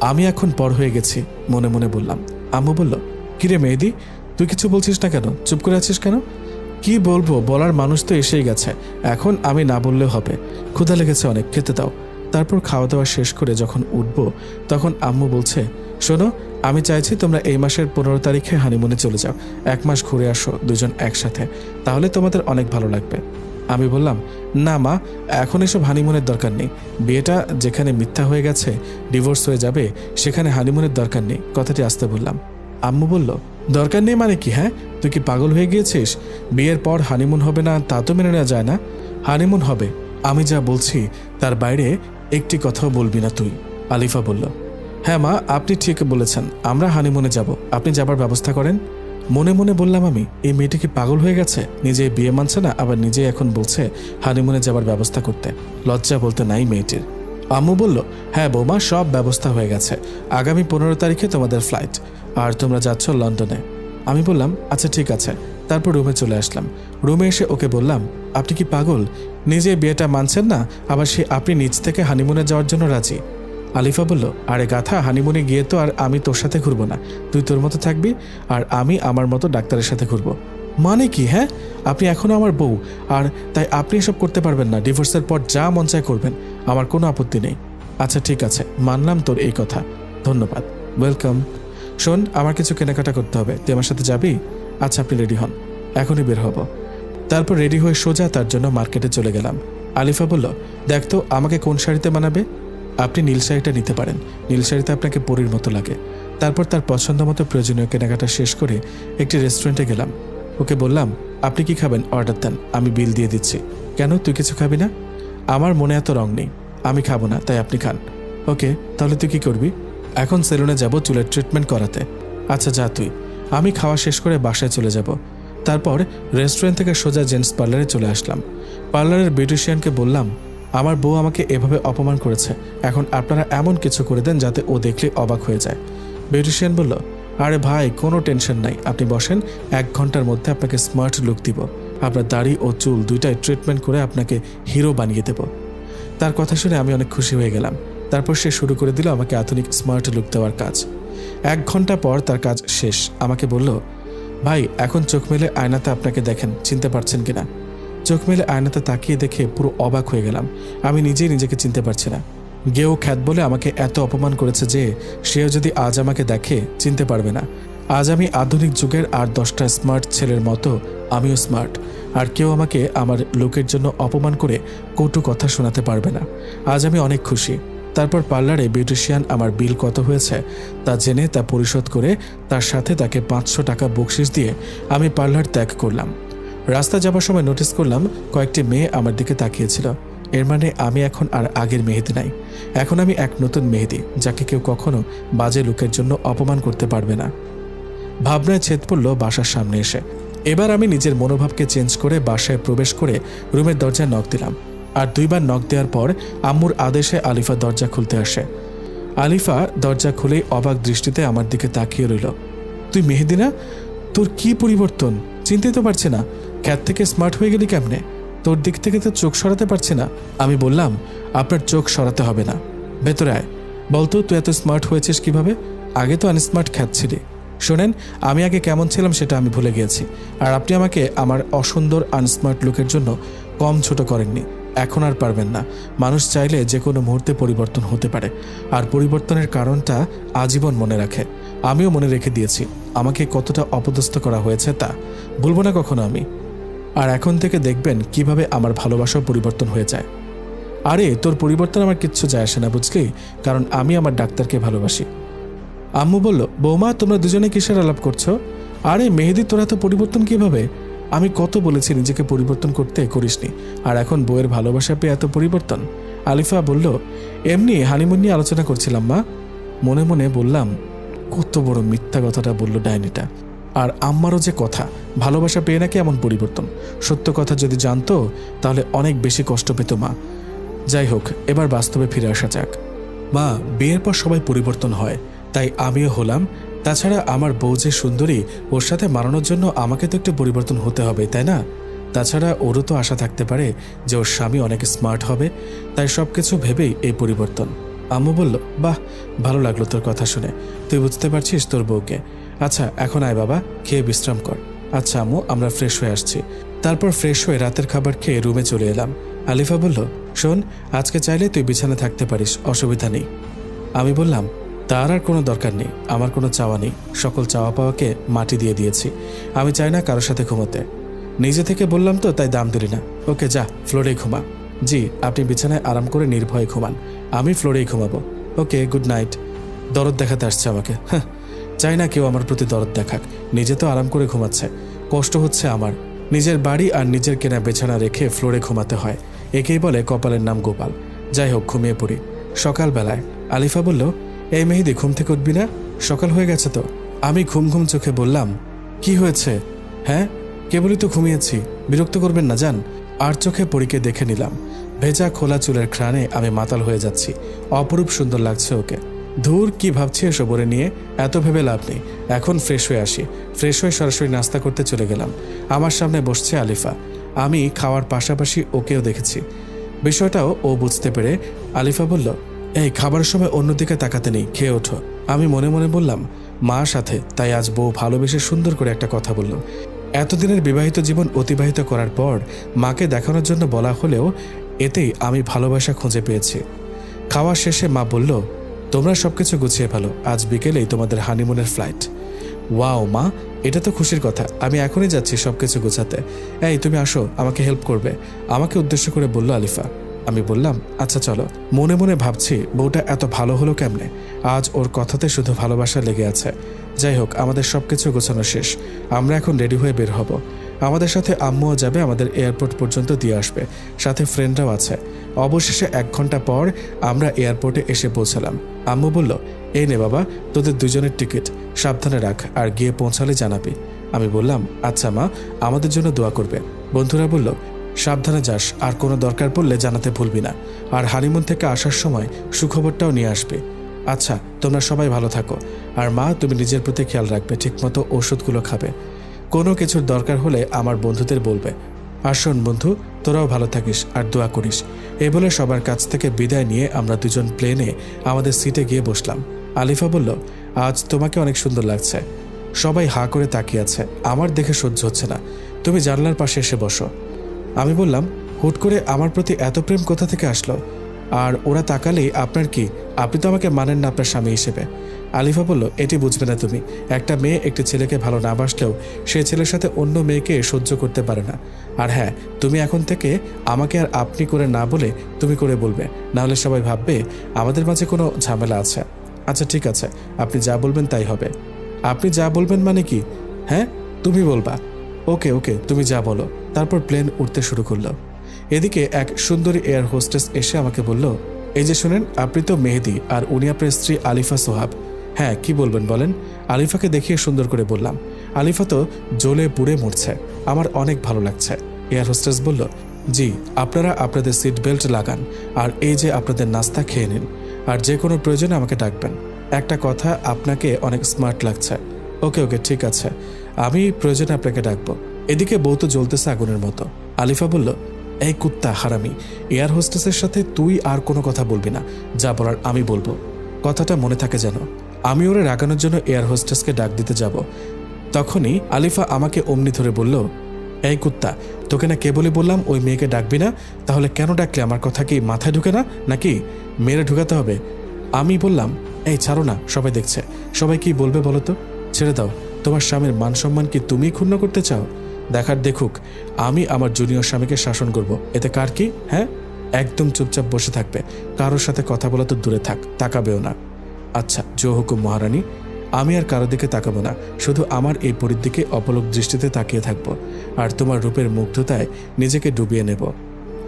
আমি এখন পর হয়ে গেছি, মনে মনে বললাম। আম্মু বলল, কিরে মেহেদি, তুই কিছু বলছিস না কেন? চুপ করে আছিস কেন? কি বলবো, বলার মানুষ তো এসেই গেছে, এখন আমি না বললেও হবে। ক্ষুধা লেগেছে অনেক, খেতে দাও। তারপর খাওয়া দাওয়া শেষ করে যখন উঠবো তখন আম্মু বলছে, শোনো, আমি চাইছি তোমরা এই মাসের 15 তারিখে হানিমুনে চলে যাও, 1 মাস ঘুরে আসো দুজন একসাথে, তাহলে তোমাদের অনেক ভালো লাগবে। আমি বললাম, না মা, এখন এসব হানিমুনের দরকার নেই। বিয়েটা যেখানে মিথ্যা হয়ে গেছে, ডিভোর্স হয়ে যাবে, সেখানে হানিমুনের দরকার নেই। কথাটি আসতে বললাম। আম্মু বলল, দরকার নেই মানে কি? হ্যাঁ, তুই কি পাগল হয়ে গিয়েছিস? বিয়ের পর হানিমুন হবে না তা তো মেনে নেওয়া যায় না। হানিমুন হবে, আমি যা বলছি তার বাইরে একটি কথাও বলবি না তুই। আলিফা বলল, হ্যাঁ মা, আপনি ঠিক বলেছেন, আমরা হানিমুনে যাব, আপনি যাবার ব্যবস্থা করেন। মনে মনে বললাম আমি, এই মেয়েটি কি পাগল হয়ে গেছে? নিজে বিয়ে মানছে না, আবার নিজে এখন বলছে হানিমুনে যাবার ব্যবস্থা করতে। লজ্জা বলতে নাই মেয়েটির। আম্মু বলল, হ্যাঁ বৌমা, সব ব্যবস্থা হয়ে গেছে, আগামী 15 তারিখে তোমাদের ফ্লাইট, আর তোমরা যাচ্ছ লন্ডনে। আমি বললাম, আচ্ছা ঠিক আছে। তারপর রুমে চলে আসলাম। রুমে এসে ওকে বললাম, আপনি কি পাগল? নিজে বিয়েটা মানছেন না, আবার আপনি নিজ থেকে হানিমুনে যাওয়ার জন্য রাজি। আলিফা বলল, আরে গাথা, হানিমুনে গিয়ে তো আর আমি তোর সাথে ঘুরবো না, তুই তোর মতো থাকবি আর আমি আমার মতো ডাক্তারের সাথে ঘুরবো। মানে কি? হ্যাঁ, আপনি এখনো আমার বউ, আর তাই আপনি এসব করতে পারবেন না। ডিভোর্সের পর যা মন চায় করবেন, আমার কোনো আপত্তি নেই। আচ্ছা ঠিক আছে, মানলাম তোর এই কথা, ধন্যবাদ, ওয়েলকাম। শোন, আমার কিছু কেনাকাটা করতে হবে, তুই আমার সাথে যাবি? আচ্ছা, আপনি রেডি হন, এখনই বের হব। তারপর রেডি হয়ে সোজা তার জন্য মার্কেটে চলে গেলাম। আলিফা বলল, দেখ তো আমাকে কোন শাড়িতে মানাবে। আপনি নীল শাড়িটা নিতে পারেন, নীল শাড়িতে আপনাকে পরীর মতো লাগে। তারপর তার পছন্দ মতো প্রয়োজনীয় কেনাকাটা শেষ করে একটি রেস্টুরেন্টে গেলাম। ওকে বললাম, আপনি কি খাবেন অর্ডার দেন, আমি বিল দিয়ে দিচ্ছি। কেন, তুই কিছু খাবি না? আমার মনে এত রং নেই, আমি খাবো না, তাই আপনি খান। ওকে, তাহলে তুই কি করবি? এখন সেলুনে যাব চুলের ট্রিটমেন্ট করাতে। আচ্ছা যা তুই। আমি খাওয়া শেষ করে বাসায় চলে যাব। তারপর রেস্টুরেন্ট থেকে সোজা জেন্টস পার্লারে চলে আসলাম। পার্লারের বিউটিশিয়ানকে বললাম, আমার বউ আমাকে এভাবে অপমান করেছে, এখন আপনারা এমন কিছু করে দেন যাতে ও দেখলে অবাক হয়ে যায়। বিউটিশিয়ান বলল, আরে ভাই, কোনো টেনশন নাই, আপনি বসেন, 1 ঘন্টার মধ্যে আপনাকে স্মার্ট লুক দিব। আপনার দাড়ি ও চুল দুইটাই ট্রিটমেন্ট করে আপনাকে হিরো বানিয়ে দেব। তার কথা শুনে আমি অনেক খুশি হয়ে গেলাম। তারপর সে শুরু করে দিল আমাকে আধুনিক স্মার্ট লুক দেওয়ার কাজ। 1 ঘন্টা পর তার কাজ শেষ। আমাকে বলল, ভাই, এখন চোখ মেলে আয়নাতে আপনাকে দেখেন, চিনতে পারছেন কিনা? চোখ মেলে আয়নাতে তাকিয়ে দেখে পুরো অবাক হয়ে গেলাম। আমি নিজেই নিজেকে চিনতে পারছি না। গেও খ্যাত বলে আমাকে এত অপমান করেছে যে সেও যদি আজ আমাকে দেখে চিনতে পারবে না। আজ আমি আধুনিক যুগের আর 10টা স্মার্ট ছেলের মতো আমিও স্মার্ট, আর কেউ আমাকে আমার লুকের জন্য অপমান করে কটু কথা শোনাতে পারবে না। আজ আমি অনেক খুশি। তারপর পার্লারে বিউটিশিয়ান আমার বিল কত হয়েছে তা জেনে তা পরিশোধ করে তার সাথে তাকে 500 টাকা বকশিশ দিয়ে আমি পার্লার ত্যাগ করলাম। রাস্তা যাবার সময় নোটিস করলাম কয়েকটি মেয়ে আমার দিকে তাকিয়েছিল। এর মানে আমি এখন আর আগের মেহেদি নাই, এখন আমি এক নতুন মেহেদি, যাকে কেউ কখনো বাজে লুকের জন্য অপমান করতে পারবে না। ভাবনায় ছেদ পড়ল বাসার সামনে এসে। এবার আমি নিজের মনোভাবকে চেঞ্জ করে বাসায় প্রবেশ করে রুমের দরজায় নক দিলাম। আর 2 বার নক দেওয়ার পর আম্মুর আদেশে আলিফা দরজা খুলতে আসে। আলিফা দরজা খুলেই অবাক দৃষ্টিতে আমার দিকে তাকিয়ে রইল। তুই মেহেদি না? তোর কি পরিবর্তন, চিনতে তো পারছি না। খ্যাত থেকে স্মার্ট হয়ে গেলি কেমনে? তোর দিক থেকে তো চোখ সরাতে পারছি না। আমি বললাম, আপনার চোখ সরাতে হবে না, ভেতরে আয়। বলতো তুই এত স্মার্ট হয়েছিস কিভাবে? আগে তো আনস্মার্ট খ্যাত ছিলি। শোনেন, আমি আগে কেমন ছিলাম সেটা আমি ভুলে গিয়েছি, আর আপনি আমাকে আমার অসুন্দর আনস্মার্ট লুকের জন্য কম ছোট করেননি। এখন আর পারবেন না। মানুষ চাইলে যে কোনো মুহূর্তে পরিবর্তন হতে পারে, আর পরিবর্তনের কারণটা আজীবন মনে রাখে। আমিও মনে রেখে দিয়েছি আমাকে কতটা অপদস্থ করা হয়েছে, তা ভুলব না কখনো আমি। আর এখন থেকে দেখবেন কিভাবে আমার ভালোবাসাও পরিবর্তন হয়ে যায়। আরে তোর পরিবর্তন আমার কিচ্ছু যায় আসে না, বুঝলি, কারণ আমি আমার ডাক্তারকে ভালোবাসি। আম্মু বলল, বৌমা তোমরা দুজনে কিসের আলাপ করছো? আরে মেহেদি, তোরা তো পরিবর্তন কিভাবে? আমি কত বলেছি নিজেকে পরিবর্তন করতে, করিসনি, আর এখন বউয়ের ভালোবাসা পেয়ে এত পরিবর্তন। আলিফা বলল, এমনি হানিমুন নিয়ে আলোচনা করছিলাম মা। মনে মনে বললাম, কত বড় মিথ্যা কথাটা বললো ডাইনিটা। আর আম্মারও যে কথা, ভালোবাসা পেয়ে নাকি এমন পরিবর্তন। সত্য কথা যদি জানতো তাহলে অনেক বেশি কষ্ট পেত মা। যাই হোক, এবার বাস্তবে ফিরে আসা যাক। মা, বিয়ের পর সবাই পরিবর্তন হয়, তাই আমিও হলাম। তাছাড়া আমার বউ যে সুন্দরী, ওর সাথে মানানোর জন্য আমাকে তো একটু পরিবর্তন হতে হবে, তাই না? তাছাড়া ওরও তো আশা থাকতে পারে যে ওর স্বামী অনেক স্মার্ট হবে, তাই সব কিছু ভেবেই এই পরিবর্তন। আম্মু বলল, বাহ, ভালো লাগলো তোর কথা শুনে। তুই বুঝতে পারছিস তোর বউকে। আচ্ছা এখন আয় বাবা, খেয়ে বিশ্রাম কর। আচ্ছা আম্মু, আমরা ফ্রেশ হয়ে আসছি। তারপর ফ্রেশ হয়ে রাতের খাবার খেয়ে রুমে চলে এলাম। আলিফা বলল, শোন, আজকে চাইলে তুই বিছানা থাকতে পারিস, অসুবিধা নেই। আমি বললাম, তার আর কোনো দরকার নেই, আমার কোনো চাওয়া নেই। সকল চাওয়া পাওয়াকে মাটি দিয়ে দিয়েছি। আমি চাই না কারোর সাথে ঘুমোতে। নিজে থেকে বললাম তো, তাই দাম দিলি না। ওকে যা, ফ্লোরেই ঘুমা। জি, আপনি বিছানায় আরাম করে নির্ভয়ে ঘুমান, আমি ফ্লোরেই ঘুমাবো। ওকে, গুড নাইট। দরদ দেখাতে আসছে আমাকে। হ্যাঁ, চাই না কেউ আমার প্রতি দরদ দেখাক, নিজে তো আরাম করে ঘুমাচ্ছে। কষ্ট হচ্ছে আমার। নিজের বাড়ি আর নিজের কেনা বিছানা রেখে ফ্লোরে ঘুমাতে হয়, একেই বলে কপালের নাম গোপাল। যাই হোক, ঘুমিয়ে পড়ি। সকালবেলায় আলিফা বলল, এই মেহেদি, ঘুম থেকে উঠবি না? সকাল হয়ে গেছে তো। আমি ঘুম ঘুম চোখে বললাম, কি হয়েছে? হ্যাঁ, কেবলই তো ঘুমিয়েছি, বিরক্ত করবেন না, যান। আর চোখে পরীকে দেখে নিলাম। ভেজা খোলা চুলের ঘ্রাণে আমি মাতাল হয়ে যাচ্ছি। অপরূপ সুন্দর লাগছে ওকে। ধুর, কি ভাবছি এসব ওরে নিয়ে, এত ভেবে লাভ নেই। এখন ফ্রেশ হয়ে আসি। ফ্রেশ হয়ে সরাসরি নাস্তা করতে চলে গেলাম। আমার সামনে বসছে আলিফা। আমি খাওয়ার পাশাপাশি ওকেও দেখেছি। বিষয়টাও ও বুঝতে পেরে আলিফা বলল, এই খাবারের সময় অন্যদিকে তাকাতে নেই, খেয়ে ওঠো। আমি মনে মনে বললাম, মা সাথে, তাই আজ বউ ভালোবেসে সুন্দর করে একটা কথা বলল। এতদিনের বিবাহিত জীবন অতিবাহিত করার পর মাকে দেখানোর জন্য বলা হলেও এতেই আমি ভালোবাসা খুঁজে পেয়েছি। খাওয়া শেষে মা বলল, তোমরা সবকিছু গুছিয়ে ফেলো, আজ বিকেলেই তোমাদের হানিমুনের ফ্লাইট। ওয়াও মা, এটা তো খুশির কথা। আমি এখনই যাচ্ছি সবকিছু গোছাতে। এই তুমি আসো, আমাকে হেল্প করবে, আমাকে উদ্দেশ্য করে বলল আলিফা। আমি বললাম, আচ্ছা চলো। মনে মনে ভাবছি, বউটা এত ভালো হলো কেমনে? আজ ওর কথাতে শুধু ভালোবাসা লেগে আছে। যাই হোক, আমাদের সবকিছু গোছানো শেষ। আমরা এখন রেডি হয়ে বের হব। আমাদের সাথে আম্মুও যাবে, আমাদের এয়ারপোর্ট পর্যন্ত দিয়ে আসবে, সাথে ফ্রেন্ডরাও আছে। অবশেষে 1 ঘন্টা পর আমরা এয়ারপোর্টে এসে পৌঁছালাম। আম্মু বলল, এই নে বাবা, তোদের দুজনের টিকিট, সাবধানে রাখ, আর গিয়ে পৌঁছালে জানাবি। আমি বললাম, আচ্ছা মা, আমাদের জন্য দোয়া করবে। বন্ধুরা বলল, সাবধানে যাস, আর কোনো দরকার পড়লে জানাতে ভুলবি না, আর হানিমুন থেকে আসার সময় সুখবরটাও নিয়ে আসবে। আচ্ছা, তোমরা সবাই ভালো থাকো, আর মা, তুমি নিজের প্রতি খেয়াল রাখবে, ঠিকমতো ওষুধগুলো খাবে। কোনো কিছুর দরকার হলে আমার বন্ধুদের বলবে। আর শোন বন্ধু, তোরাও ভালো থাকিস আর দোয়া করিস। এই বলে সবার কাছ থেকে বিদায় নিয়ে আমরা দুজন প্লেনে আমাদের সিটে গিয়ে বসলাম। আলিফা বলল, আজ তোমাকে অনেক সুন্দর লাগছে। সবাই হা করে তাকিয়ে আছে, আমার দেখে সহ্য হচ্ছে না। তুমি জানলার পাশে এসে বসো। আমি বললাম, হুট করে আমার প্রতি এত প্রেম কোথা থেকে আসলো? আর ওরা তাকালেই আপনার কি? আপনি তো আমাকে মানেন না আপনার স্বামী হিসেবে। আলিফা বলল, এটি বুঝবে না তুমি। একটা মেয়ে একটি ছেলেকে ভালো না বাসলেও সেই ছেলের সাথে অন্য মেয়েকে সহ্য করতে পারে না। আর হ্যাঁ, তুমি এখন থেকে আমাকে আর আপনি করে না বলে তুমি করে বলবে, নাহলে সবাই ভাববে আমাদের মাঝে কোনো ঝামেলা আছে। আচ্ছা ঠিক আছে, আপনি যা বলবেন তাই হবে। আপনি যা বলবেন মানে কি? হ্যাঁ, তুমি বলবা। ওকে ওকে, তুমি যা বলো। তারপর প্লেন উঠতে শুরু করলো। এদিকে এক সুন্দরী এয়ার হোস্টেস এসে আমাকে বলল, এই যে শুনেন, আপনি তো মেহেদি আর উনি আপনার স্ত্রী আলিফা সোহাব। হ্যাঁ, কি বলবেন বলেন। আলিফাকে দেখিয়ে সুন্দর করে বললাম। আলিফা তো জ্বলে পুড়ে মরছে। আমার অনেক ভালো লাগছে। এয়ার হোস্টেস বলল, জি, আপনারা আপনাদের সিট বেল্ট লাগান, আর এই যে আপনাদের নাস্তা খেয়ে নিন, আর যে কোনো প্রয়োজনে আমাকে ডাকবেন। একটা কথা, আপনাকে অনেক স্মার্ট লাগছে। ওকে ওকে ঠিক আছে, আমি প্রয়োজনে আপনাকে ডাকবো। এদিকে বউ তো জ্বলতেছে আগুনের মতো। আলিফা বলল, এই কুত্তা হারামি, এয়ার হোস্টেসের সাথে তুই আর কোনো কথা বলবি না, যা বলার আমি বলবো, কথাটা মনে থাকে যেন। আমি ওরে রাগানোর জন্য এয়ার হোস্টেসকে ডাক দিতে যাব, তখনই আলিফা আমাকে অমনি ধরে বলল, এই কুত্তা, তোকে না কেবলই বললাম ওই মেয়েকে ডাকবি না, তাহলে কেন ডাকলে? আমার কথা কি মাথায় ঢুকে না নাকি? মেয়েরা ঢুকাতে হবে? আমি বললাম, এই ছাড়ো না, সবাই দেখছে, সবাই কি বলবে বলো তো? ছেড়ে দাও, তোমার স্বামীর মান সম্মান কি তুমি ক্ষুণ্ণ করতে চাও? দেখার দেখুক, আমি আমার জুনিয়র স্বামীকে শাসন করব, এতে কার কি? হ্যাঁ, একদম চুপচাপ বসে থাকবে, কারোর সাথে কথা বলা তো দূরে থাক, তাকাবেও না। আচ্ছা, জো হুকুম মহারানী, আমি আর কারো দিকে তাকাবো না, শুধু আমার এই পরীর দিকে অপলক দৃষ্টিতে তাকিয়ে থাকবো, আর তোমার রূপের মুগ্ধতায় নিজেকে ডুবিয়ে নেব।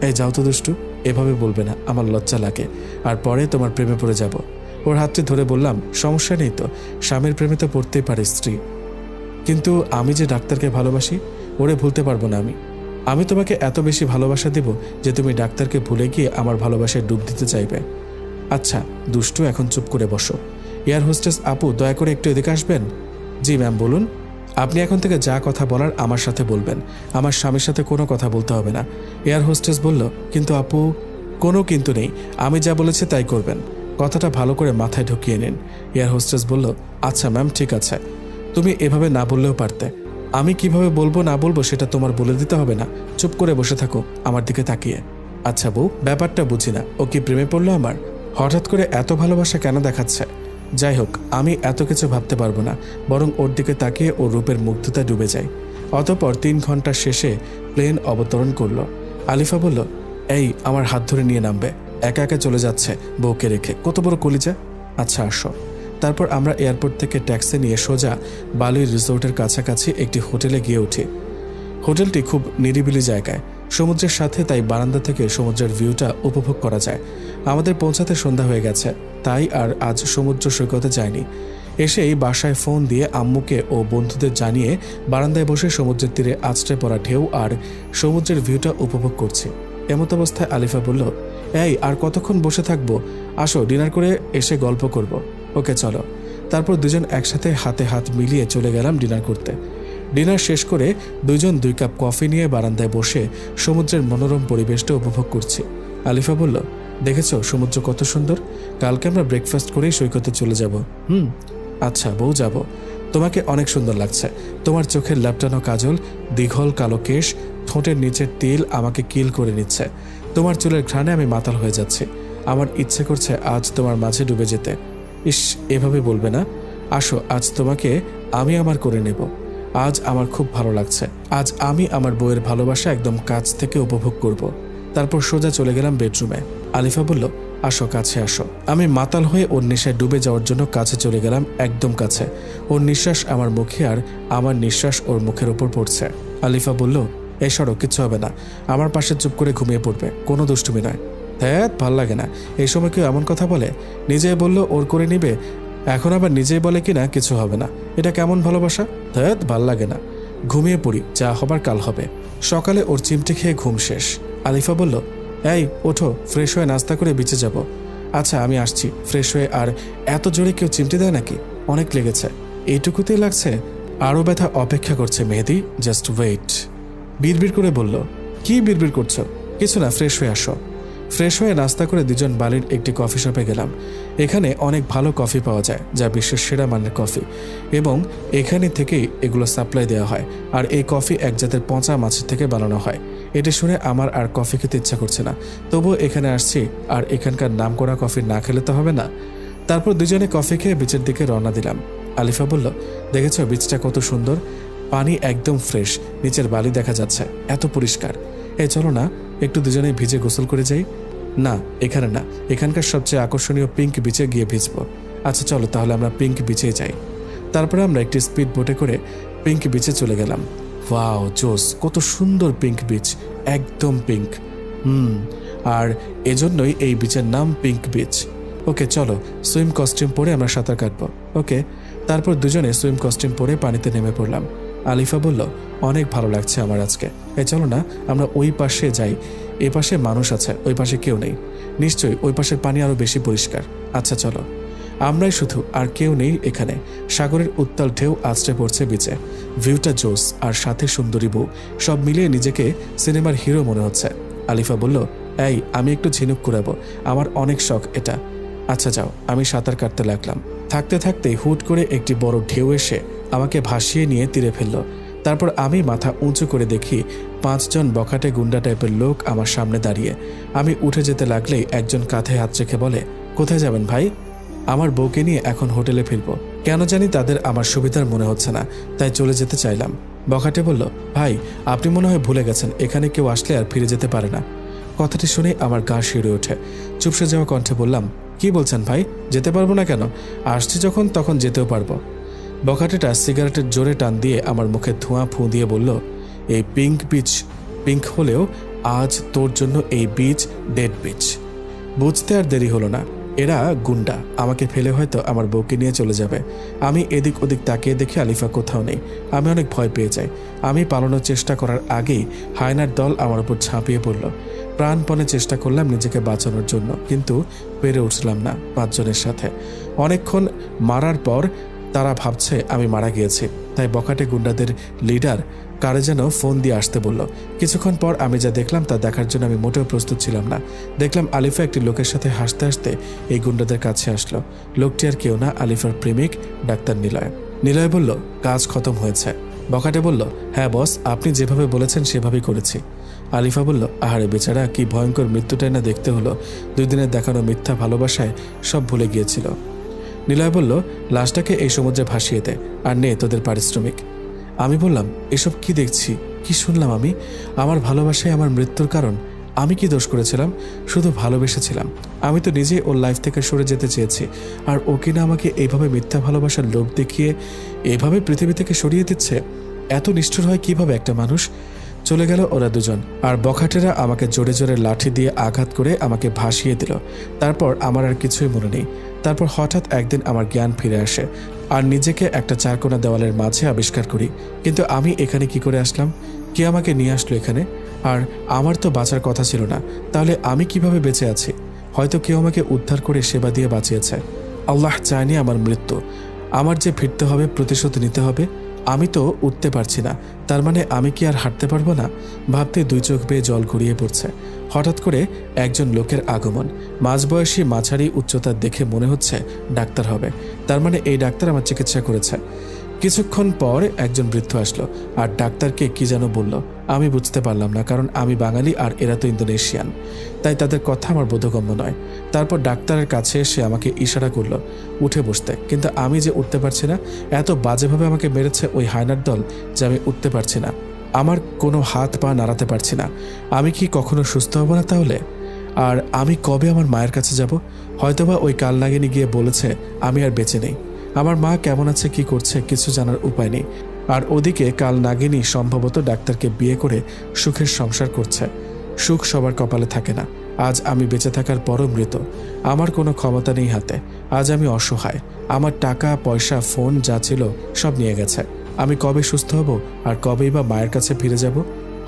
এই যাও তো দুষ্টু, এভাবে বলবে না, আমার লজ্জা লাগে, আর পরে তোমার প্রেমে পড়ে যাব। ওর হাতটি ধরে বললাম, সমস্যা নেই তো, স্বামীর প্রেমে তো পড়তেই পারে স্ত্রী, কিন্তু আমি যে ডাক্তারকে ভালোবাসি, ওরে ভুলতে পারবো না। আমি তোমাকে এত বেশি ভালোবাসা দেব যে তুমি ডাক্তারকে ভুলে গিয়ে আমার ভালোবাসায় ডুব দিতে চাইবে। আচ্ছা দুষ্টু, এখন চুপ করে বসো। এয়ার হোস্টেস আপু, দয়া করে একটু এদিকে আসবেন। জি ম্যাম, বলুন। আপনি এখন থেকে যা কথা বলার আমার সাথে বলবেন, আমার স্বামীর সাথে কোনো কথা বলতে হবে না। এয়ার হোস্টেস বলল, কিন্তু আপু। কোনো কিন্তু নেই, আমি যা বলেছি তাই করবেন, কথাটা ভালো করে মাথায় ঢুকিয়ে নিন। এয়ার হোস্টেস বলল, আচ্ছা ম্যাম, ঠিক আছে, তুমি এভাবে না বললেও পারতে। আমি কিভাবে বলবো না বলবো সেটা তোমার বলে দিতে হবে না, চুপ করে বসে থাকো আমার দিকে তাকিয়ে। আচ্ছা বউ, ব্যাপারটা বুঝি না, ও কি প্রেমে পড়লো আমার? হঠাৎ করে এত ভালোবাসা কেন দেখাচ্ছে? যাই হোক, আমি এত কিছু ভাবতে পারবো না, বরং ওর দিকে তাকিয়ে ওর রূপের মুগ্ধতা ডুবে যাই। অতঃপর 3 ঘন্টা শেষে প্লেন অবতরণ করলো। আলিফা বলল, এই আমার হাত ধরে নিয়ে নামবে, একা একা চলে যাচ্ছে বউকে রেখে, কত বড় কলিজা। আচ্ছা আসো। তারপর আমরা এয়ারপোর্ট থেকে ট্যাক্সি নিয়ে সোজা বালির রিসোর্টের কাছাকাছি একটি হোটেলে গিয়ে উঠি। হোটেলটি খুব নিরিবিলি জায়গায়, সমুদ্রের সাথে, তাই বারান্দা থেকে সমুদ্রের ভিউটা উপভোগ করা যায়। আমাদের পৌঁছাতে সন্ধ্যা হয়ে গেছে, তাই আর আজ সমুদ্র সৈকতে যায়নি। এসেই বাসায় ফোন দিয়ে আম্মুকে ও বন্ধুদের জানিয়ে বারান্দায় বসে সমুদ্রের তীরে আছড়ে পড়া ঢেউ আর সমুদ্রের ভিউটা উপভোগ করছি। এমত অবস্থায় আলিফা বলল, এই আর কতক্ষণ বসে থাকবো, আসো ডিনার করে এসে গল্প করব। ওকে চলো। তারপর দুজন একসাথে হাতে হাত মিলিয়ে চলে গেলাম ডিনার করতে। ডিনার শেষ করে দুজন 2 কাপ কফি নিয়ে বারান্দায় বসে সমুদ্রের মনোরম পরিবেশটা উপভোগ করছি। আলিফা বলল, দেখেছো সমুদ্র কত সুন্দর, কালকে আমরা ব্রেকফাস্ট করেই সৈকতে চলে যাব। আচ্ছা বউ, যাব। তোমাকে অনেক সুন্দর লাগছে, তোমার চোখের ল্যাপটানো কাজল, দীঘল কালো কেশ, ঠোঁটের নিচের তিল আমাকে কিল করে নিচ্ছে। তোমার চুলের ঘ্রাণে আমি মাতাল হয়ে যাচ্ছি, আমার ইচ্ছে করছে আজ তোমার মাঝে ডুবে যেতে। ইস, এভাবে বলবে না, আসো আজ তোমাকে আমি আমার করে নেব। আজ আমার খুব ভালো লাগছে, আজ আমি আমার বউয়ের ভালোবাসা একদম কাছ থেকে উপভোগ করব। তারপর সোজা চলে গেলাম বেডরুমে। আলিফা বলল, আসো কাছে আসো। আমি মাতাল হয়ে ওর নেশায় ডুবে যাওয়ার জন্য কাছে চলে গেলাম, একদম কাছে। ওর নিঃশ্বাস আমার মুখে আর আমার নিঃশ্বাস ওর মুখের ওপর পড়ছে। আলিফা বলল, এই সরো, কিচ্ছু হবে না, আমার পাশে চুপ করে ঘুমিয়ে পড়বে, কোনো দুষ্টুমি নয়। হ্যাঁ, ভাল লাগে না এই সময় কেউ এমন কথা বলে। নিজেই বললো ওর করে নিবে, এখন আবার নিজেই বলে কিনা কিছু হবে না। এটা কেমন ভালোবাসা? হ্যাঁ, ভাল লাগে না, ঘুমিয়ে পড়ি, যা হবার কাল হবে। সকালে ওর চিমটি খেয়ে ঘুম শেষ। আলিফা বলল, এই ওঠো, ফ্রেশ হয়ে নাস্তা করে বিচে যাব। আচ্ছা আমি আসছি। ফ্রেশ হয়ে। আর এত জোরে কেউ চিমটি দেয় নাকি? অনেক লেগেছে। এইটুকুতেই লাগছে? আরও ব্যথা অপেক্ষা করছে মেহেদি, জাস্ট ওয়েট। বিড়বিড় করে বলল, কি বিড়বিড় করছো? কিছু না, ফ্রেশ হয়ে আসো। ফ্রেশ হয়ে নাস্তা করে দুজন বালির একটি কফি শপে গেলাম। এখানে অনেক ভালো কফি পাওয়া যায়, যা বিশ্বের সেরা মানের কফি, এবং এখানে থেকেই এগুলো সাপ্লাই দেওয়া হয়। আর এই কফি এক জাতের পচা মাছের থেকে বানানো হয়। এটি শুনে আমার আর কফি খেতে ইচ্ছা করছে না, তবুও এখানে আসছি, আর এখানকার নামকরা কফি না খেলে তো হবে না। তারপর দুজনে কফি খেয়ে বিচের দিকে রওনা দিলাম। আলিফা বলল, দেখেছো বিচটা কত সুন্দর, পানি একদম ফ্রেশ, নিচের বালি দেখা যাচ্ছে, এত পরিষ্কার। এই চলো না, একটু দুজনে ভিজে গোসল করে যাই। না, এখানে না, এখানকার সবচেয়ে আকর্ষণীয় পিঙ্ক বিচে গিয়ে ভিজবো। আচ্ছা চলো তাহলে আমরা পিঙ্ক বিচে যাই। তারপরে আমরা একটি স্পিড বোটে করে পিঙ্ক বিচে চলে গেলাম। ওয়াও, জোস, কত সুন্দর পিঙ্ক বিচ, একদম পিঙ্ক। আর এজন্যই এই বিচের নাম পিঙ্ক বিচ। ওকে চলো, সুইম কস্টিউম পরে আমরা সাঁতার কাটবো। ওকে। তারপর দুজনে সুইম কস্টিউম পরে পানিতে নেমে পড়লাম। আলিফা বলল, অনেক ভালো লাগছে আমার আজকে। এই চলো না, আমরা ওই পাশে যাই, এ পাশে মানুষ আছে, ওই পাশে কেউ নেই, নিশ্চয়ই ওই পাশের পানি আরো বেশি পরিষ্কার। আচ্ছা চলো। আমরাই শুধু, আর কেউ নেই এখানে। সাগরের উত্তাল ঢেউ আছড়ে পড়ছে বিচে, ভিউটা জোস, আর সাথে সুন্দরী বউ, সব মিলিয়ে নিজেকে সিনেমার হিরো মনে হচ্ছে। আলিফা বলল, এই আমি একটু ঝিনুক কুড়াবো, আমার অনেক শখ এটা। আচ্ছা যাও। আমি সাঁতার কাটতে লাগলাম। থাকতে থাকতেই হুট করে একটি বড় ঢেউ এসে আমাকে ভাসিয়ে নিয়ে তীরে ফেলল। তারপর আমি মাথা উঁচু করে দেখি 5 জন বখাটে গুন্ডা টাইপের লোক আমার সামনে দাঁড়িয়ে। আমি উঠে যেতে লাগলেই একজন কাঁধে হাত রেখে বলে, কোথায় যাবেন ভাই? আমার বউকে নিয়ে এখন হোটেলে ফিরবো। কেন জানি তাদের আমার সুবিধার মনে হচ্ছে না, তাই চলে যেতে চাইলাম। বখাটে বলল, ভাই আপনি মনে হয় ভুলে গেছেন, এখানে কেউ আসলে আর ফিরে যেতে পারে না। কথাটি শুনে আমার গা শিউরে ওঠে। চুপসে যাওয়া কণ্ঠে বললাম, কি বলছেন ভাই? যেতে পারবো না কেন? আসছি যখন তখন যেতেও পারবো। বখাটেটা সিগারেটের জোরে টান দিয়ে আমার মুখে ধোঁয়া ফুঁ দিয়ে বলল, এই পিঙ্ক বিচ পিঙ্ক হলেও আজ তোর জন্য এই বিচ ডেড বিচ। বুঝতে আর দেরি হলো না। এরা গুন্ডা, আমাকে ফেলে হয়তো আমার বউকে নিয়ে চলে যাবে। আমি এদিক ওদিক তাকিয়ে দেখি আলিফা কোথাও নেই। আমি অনেক ভয় পেয়ে যাই। আমি পালানোর চেষ্টা করার আগেই হায়নার দল আমার উপর ঝাঁপিয়ে পড়ল। প্রাণপণে চেষ্টা করলাম নিজেকে বাঁচানোর জন্য, কিন্তু পেরে উঠলাম না 5 জনের সাথে। অনেকক্ষণ মারার পর তারা ভাবছে আমি মারা গিয়েছি, তাই বখাটে গুন্ডাদের লিডার কারে যেন ফোন দিয়ে আসতে বলল। কিছুক্ষণ পর আমি যা দেখলাম তা দেখার জন্য আমি মোটেও প্রস্তুত ছিলাম না। দেখলাম আলিফা একটি লোকের সাথে হাসতে হাসতে এই গুন্ডাদের কাছে আসলো। লোকটি আর কেউ না, আলিফার প্রেমিক ডাক্তার নিলয়। নিলয় বলল, কাজ খতম হয়েছে। বখাটে বলল, হ্যাঁ বস, আপনি যেভাবে বলেছেন সেভাবেই করেছি। আলিফা বলল, আহারে বেচারা, কি ভয়ঙ্কর মৃত্যুটাই না দেখতে হলো। 2 দিনের দেখানো মিথ্যা ভালোবাসায় সব ভুলে গিয়েছিল। নিলয় বলল, লাশটাকে এই সমুদ্রে ভাসিয়ে দে, আর নে তোদের পারিশ্রমিক। আমি বললাম, এসব কি দেখছি, কি শুনলাম আমি? আমার ভালোবাসায় আমার মৃত্যুর কারণ? আমি কি দোষ করেছিলাম? শুধু ভালোবেসেছিলাম। আমি তো নিজেই ওর লাইফ থেকে সরে যেতে চেয়েছি, আর ও কিনা আমাকে এইভাবে মিথ্যা ভালোবাসার লোভ দেখিয়ে এইভাবে পৃথিবী থেকে সরিয়ে দিচ্ছে। এত নিষ্ঠুর হয় কিভাবে একটা মানুষ? চলে গেল ওরা 2 জন, আর বখাটেরা আমাকে জোরে জোরে লাঠি দিয়ে আঘাত করে আমাকে ভাসিয়ে দিল। তারপর আমার আর কিছুই মনে নেই। তারপর হঠাৎ একদিন আমার জ্ঞান ফিরে আসে, আর নিজেকে একটা 4 কোণা দেওয়ালের মাঝে আবিষ্কার করি। কিন্তু আমি এখানে কি করে আসলাম? কে আমাকে নিয়ে আসলো এখানে? আর আমার তো বাঁচার কথা ছিল না, তাহলে আমি কিভাবে বেঁচে আছি? হয়তো কেউ আমাকে উদ্ধার করে সেবা দিয়ে বাঁচিয়েছে। আল্লাহ চায়নি আমার মৃত্যু। আমার যে ফিরতে হবে, প্রতিশোধ নিতে হবে। আমি তো উঠতে পারছি না, তার মানে আমি কি আর হাঁটতে পারবো না? ভাবতে 2 চোখ বেয়ে জল গড়িয়ে পড়ছে। হঠাৎ করে একজন লোকের আগমন। মাঝবয়সী, মাঝারি উচ্চতার, দেখে মনে হচ্ছে ডাক্তার হবে। তার মানে এই ডাক্তার আমার চিকিৎসা করেছে। কিছুক্ষণ পর একজন বৃদ্ধ আসলো, আর ডাক্তারকে কি যেন বলল। আমি বুঝতে পারলাম না, কারণ আমি বাঙালি আর এরা তো ইন্দোনেশিয়ান, তাই তাদের কথা আমার বোধগম্য নয়। তারপর ডাক্তারের কাছে এসে আমাকে ইশারা করলো উঠে বসতে, কিন্তু আমি যে উঠতে পারছি না। এত বাজেভাবে আমাকে মেরেছে ওই হায়নার দল যে আমি উঠতে পারছি না। আমার কোনো হাত পা নাড়াতে পারছি না। আমি কি কখনো সুস্থ হব না তাহলে? আর আমি কবে আমার মায়ের কাছে যাব? হয়তোবা ওই কাল নাগিনী গিয়ে বলেছে আমি আর বেঁচে নেই। আমার মা কেমন আছে, কি করছে, কিছু জানার উপায় নেই। আর ওদিকে কাল নাগিনী সম্ভবত ডাক্তারকে বিয়ে করে সুখের সংসার করছে। সুখ সবার কপালে থাকে না। আজ আমি বেঁচে থাকার পরও মৃত। আমার কোনো ক্ষমতা নেই হাতে। আজ আমি অসহায়। আমার টাকা পয়সা, ফোন যা ছিল সব নিয়ে গেছে। আমি কবে সুস্থ হব, আর কবেই বা মায়ের কাছে ফিরে যাব?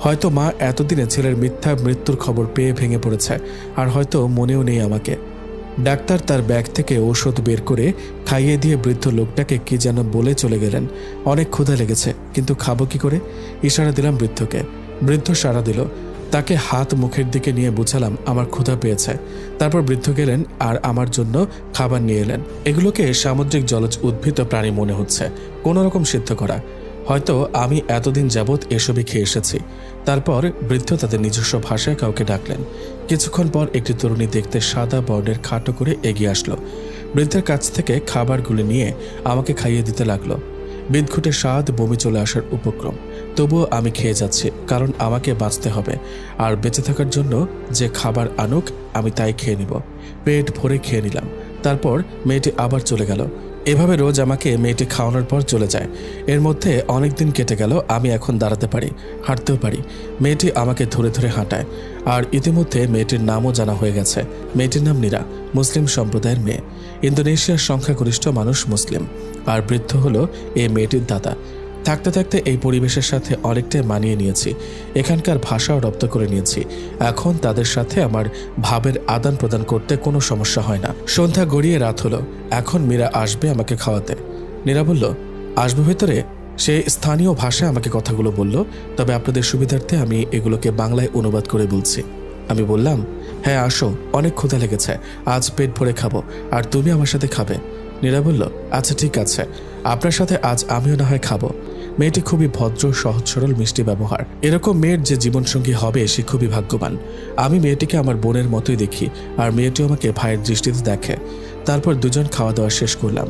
হয়তো মা এতদিনে ছেলের মিথ্যা মৃত্যুর খবর পেয়ে ভেঙে পড়েছে, আর হয়তো মনেও নেই আমাকে। ডাক্তার তার ব্যাগ থেকে ঔষধ বের করে খাইয়ে দিয়ে বৃদ্ধ লোকটাকে কি যেন বলে চলে গেলেন। অনেক ক্ষুধা লেগেছে, কিন্তু খাবো কি করে? ইশারা দিলাম বৃদ্ধকে। বৃদ্ধ সাড়া দিল। তাকে হাত মুখের দিকে নিয়ে বুঝালাম আমার ক্ষুধা পেয়েছে। তারপর বৃদ্ধ গেলেন আর আমার জন্য খাবার নিয়ে এলেন। এগুলোকে সামুদ্রিক জলজ উদ্ভিদ প্রাণী মনে হচ্ছে, কোনো রকম সিদ্ধ করা। হয়তো আমি এতদিন যাবৎ এসবই খেয়ে এসেছি। তারপর বৃদ্ধ তাদের নিজস্ব ভাষায় কাউকে ডাকলেন। কিছুক্ষণ পর একটি তরুণী দেখতে সাদা বর্ণের খাটো করে এগিয়ে আসলো। বৃদ্ধের কাছ থেকে খাবারগুলো নিয়ে আমাকে খাইয়ে দিতে লাগলো। বিদঘুটে স্বাদ, বমি চলে আসার উপক্রম। তবুও আমি খেয়ে যাচ্ছি, কারণ আমাকে বাঁচতে হবে। আর বেঁচে থাকার জন্য যে খাবার আনুক আমি তাই খেয়ে নিব। পেট ভরে খেয়ে নিলাম। তারপর মেয়েটি আবার চলে গেল। এভাবে রোজ আমাকে মেয়েটি খাওয়ানোর পর চলে যায়। এর মধ্যে অনেক দিন কেটে গেল। আমি এখন দাঁড়াতে পারি, হাঁটতেও পারি। মেয়েটি আমাকে ধরে ধরে হাঁটায়। আর ইতিমধ্যে মেয়েটির নামও জানা হয়ে গেছে। মেয়েটির নাম নীরা, মুসলিম সম্প্রদায়ের মেয়ে। ইন্দোনেশিয়ার সংখ্যাগরিষ্ঠ মানুষ মুসলিম। আর বৃদ্ধ হলো এই মেয়েটির দাদা। থাকতে থাকতে এই পরিবেশের সাথে অনেকটাই মানিয়ে নিয়েছি। এখানকার ভাষাও রপ্ত করে নিয়েছি। এখন তাদের সাথে আমার ভাবের আদান প্রদান করতে কোনো সমস্যা হয় না। সন্ধ্যা গড়িয়ে রাত হলো। এখন মীরা আসবে আমাকে খাওয়াতে। নীরা বলল, আসবে ভেতরে? সে স্থানীয় ভাষায় আমাকে কথাগুলো বলল, তবে আপনাদের সুবিধার্থে আমি এগুলোকে বাংলায় অনুবাদ করে বলছি। আমি বললাম, হ্যাঁ আসো, অনেক ক্ষুধা লেগেছে, আজ পেট ভরে খাবো, আর তুমি আমার সাথে খাবে। নীরা বলল, আচ্ছা ঠিক আছে, আপনার সাথে আজ আমিও না হয় খাবো। মেয়েটি খুবই ভদ্র, সহজ সরল, মিষ্টি ব্যবহার। এরকম মেয়ের যে জীবনসঙ্গী হবে সে খুবই ভাগ্যবান। আমি মেয়েটিকে আমার বোনের মতোই দেখি, আর মেয়েটিও আমাকে ভাইয়ের দৃষ্টিতে দেখে। তারপর দুজন খাওয়া দাওয়া শেষ করলাম।